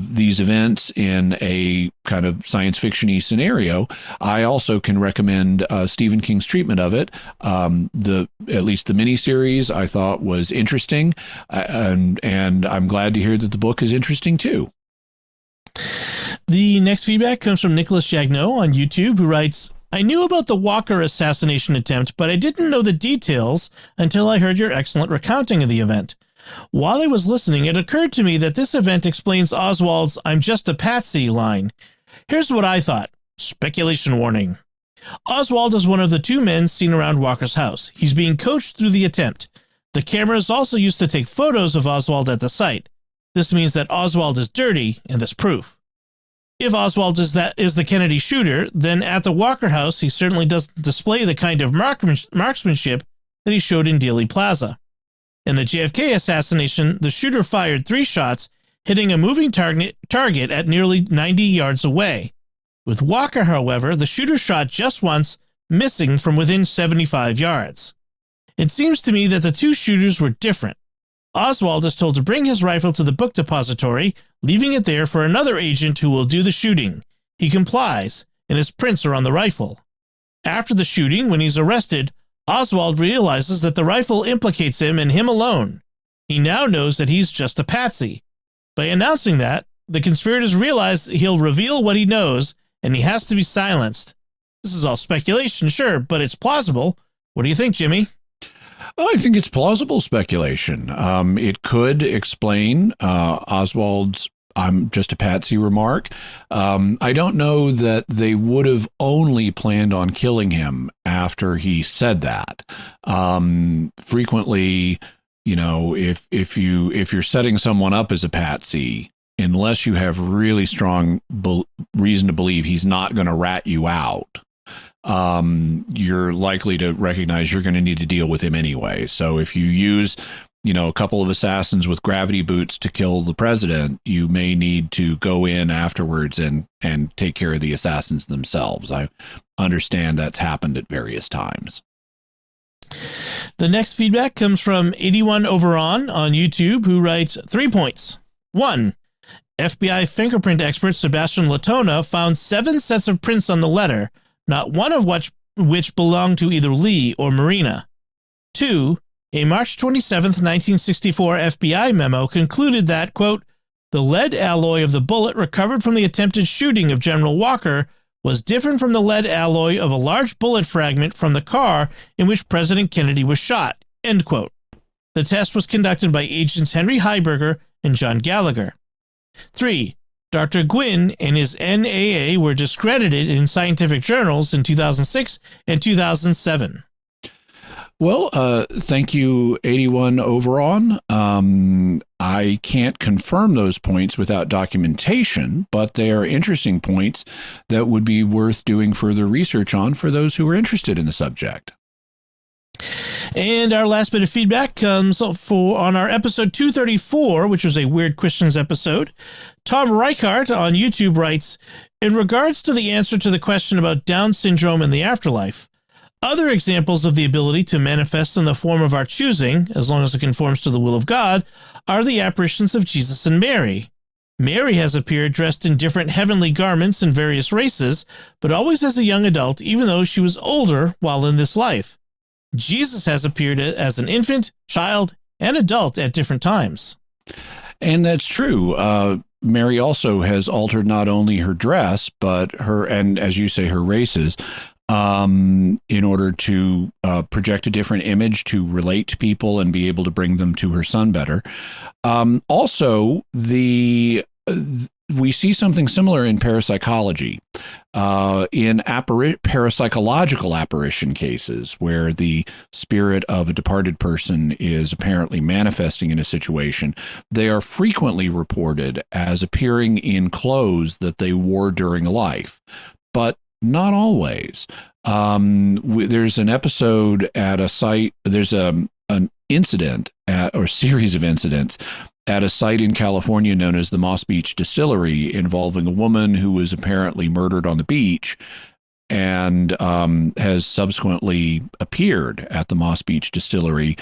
these events in a kind of science fiction-y scenario, I also can recommend Stephen King's treatment of it. At least the miniseries I thought was interesting, and I'm glad to hear that the book is interesting too. The next feedback comes from Nicholas Jagneau on YouTube, who writes, I knew about the Walker assassination attempt, but I didn't know the details until I heard your excellent recounting of the event. While I was listening, it occurred to me that this event explains Oswald's "I'm just a patsy" line. Here's what I thought. Speculation warning. Oswald is one of the two men seen around Walker's house. He's being coached through the attempt. The camera is also used to take photos of Oswald at the site. This means that Oswald is dirty, and that's proof. If Oswald is the Kennedy shooter, then at the Walker House, he certainly doesn't display the kind of marksmanship that he showed in Dealey Plaza. In the JFK assassination, the shooter fired 3 shots, hitting a moving target at nearly 90 yards away. With Walker, however, the shooter shot just once, missing from within 75 yards. It seems to me that the 2 shooters were different. Oswald is told to bring his rifle to the book depository, leaving it there for another agent who will do the shooting. He complies, and his prints are on the rifle. After the shooting, when he's arrested, Oswald realizes that the rifle implicates him and him alone. He now knows that he's just a patsy. By announcing that, the conspirators realize he'll reveal what he knows, and he has to be silenced. This is all speculation, sure, but it's plausible. What do you think, Jimmy? I think it's plausible speculation. It could explain Oswald's "I'm just a patsy" remark. I don't know that they would have only planned on killing him after he said that. Frequently, if you're setting someone up as a patsy, unless you have really strong reason to believe he's not going to rat you out, you're likely to recognize you're going to need to deal with him anyway. So if you use, a couple of assassins with gravity boots to kill the president, you may need to go in afterwards and take care of the assassins themselves. I understand that's happened at various times. The next feedback comes from 81 Overon on YouTube, who writes 3 points. 1. FBI fingerprint expert Sebastian Latona found 7 sets of prints on the letter, not one of which belonged to either Lee or Marina. 2. A March 27, 1964 FBI memo concluded that, quote, the lead alloy of the bullet recovered from the attempted shooting of General Walker was different from the lead alloy of a large bullet fragment from the car in which President Kennedy was shot, end quote. The test was conducted by agents Henry Heiberger and John Gallagher. 3. Dr. Gwynn and his NAA were discredited in scientific journals in 2006 and 2007. Well, thank you, 81 Overon. I can't confirm those points without documentation, but they are interesting points that would be worth doing further research on for those who are interested in the subject. And our last bit of feedback comes on our episode 234, which was a Weird Questions episode. Tom Reichart on YouTube writes, in regards to the answer to the question about Down syndrome and the afterlife, other examples of the ability to manifest in the form of our choosing, as long as it conforms to the will of God, are the apparitions of Jesus and Mary. Mary has appeared dressed in different heavenly garments in various races, but always as a young adult, even though she was older while in this life. Jesus has appeared as an infant, child, and adult at different times. And that's true. Mary also has altered not only her dress, but her, and as you say, her races, in order to project a different image to relate to people and be able to bring them to her son better. Also, we see something similar in parapsychology, in parapsychological apparition cases where the spirit of a departed person is apparently manifesting in a situation. They are frequently reported as appearing in clothes that they wore during life, but not always. There's an episode at a site, there's an incident or series of incidents at a site in California known as the Moss Beach Distillery involving a woman who was apparently murdered on the beach and has subsequently appeared at the Moss Beach Distillery.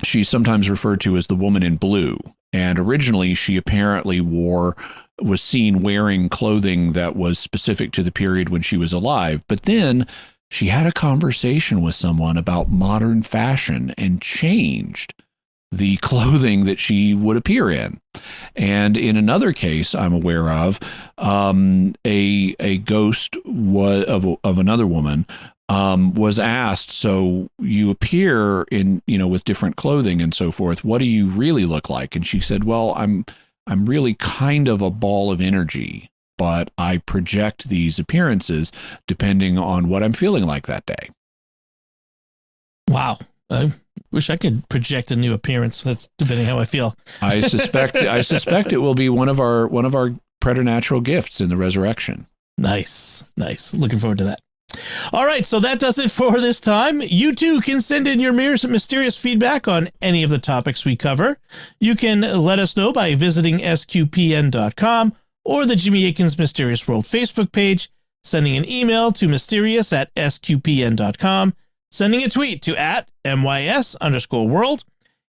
She's sometimes referred to as the woman in blue. And originally she apparently was seen wearing clothing that was specific to the period when she was alive. But then she had a conversation with someone about modern fashion and changed the clothing that she would appear in. And in another case I'm aware of, a ghost of another woman was asked, so you appear in, with different clothing and so forth, what do you really look like? And she said, well, I'm really kind of a ball of energy, but I project these appearances depending on what I'm feeling like that day. Wow. I wish I could project a new appearance. That's depending how I feel. I suspect it will be one of our preternatural gifts in the resurrection. Nice. Looking forward to that. All right, so that does it for this time. You too can send in your mysterious feedback on any of the topics we cover. You can let us know by visiting sqpn.com or the Jimmy Akin's Mysterious World Facebook page, sending an email to mysterious@sqpn.com, sending a tweet to @MYS_world,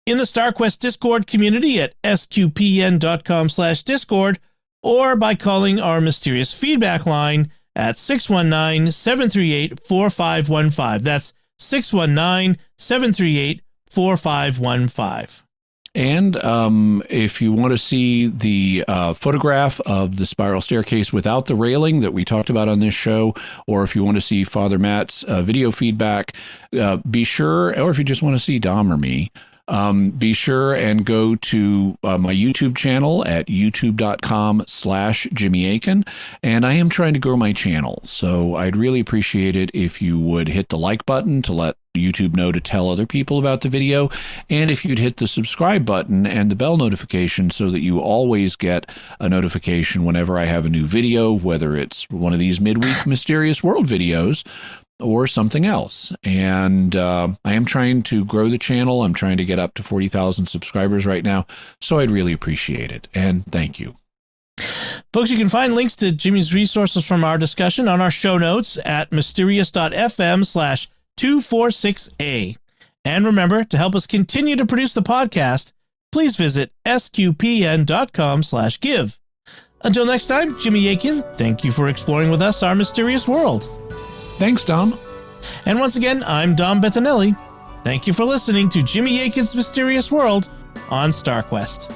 in the StarQuest Discord community at sqpn.com/Discord, or by calling our mysterious feedback line at 619-738-4515. That's 619-738-4515. And if you want to see the photograph of the spiral staircase without the railing that we talked about on this show, or if you want to see Father Matt's video feedback, be sure, or if you just want to see Dom or me, be sure and go to my YouTube channel at youtube.com/Jimmy Akin. And I am trying to grow my channel, so I'd really appreciate it if you would hit the like button to let YouTube know to tell other people about the video, and if you'd hit the subscribe button and the bell notification so that you always get a notification whenever I have a new video, whether it's one of these midweek Mysterious World videos or something else. And I am trying to grow the channel. I'm trying to get up to 40,000 subscribers right now, so I'd really appreciate it. And thank you. Folks, you can find links to Jimmy's resources from our discussion on our show notes at mysterious.fm/246A. And remember, to help us continue to produce the podcast, please visit sqpn.com/give. Until next time, Jimmy Akin, thank you for exploring with us our mysterious world. Thanks, Dom. And once again, I'm Dom Bettinelli. Thank you for listening to Jimmy Akin's Mysterious World on StarQuest.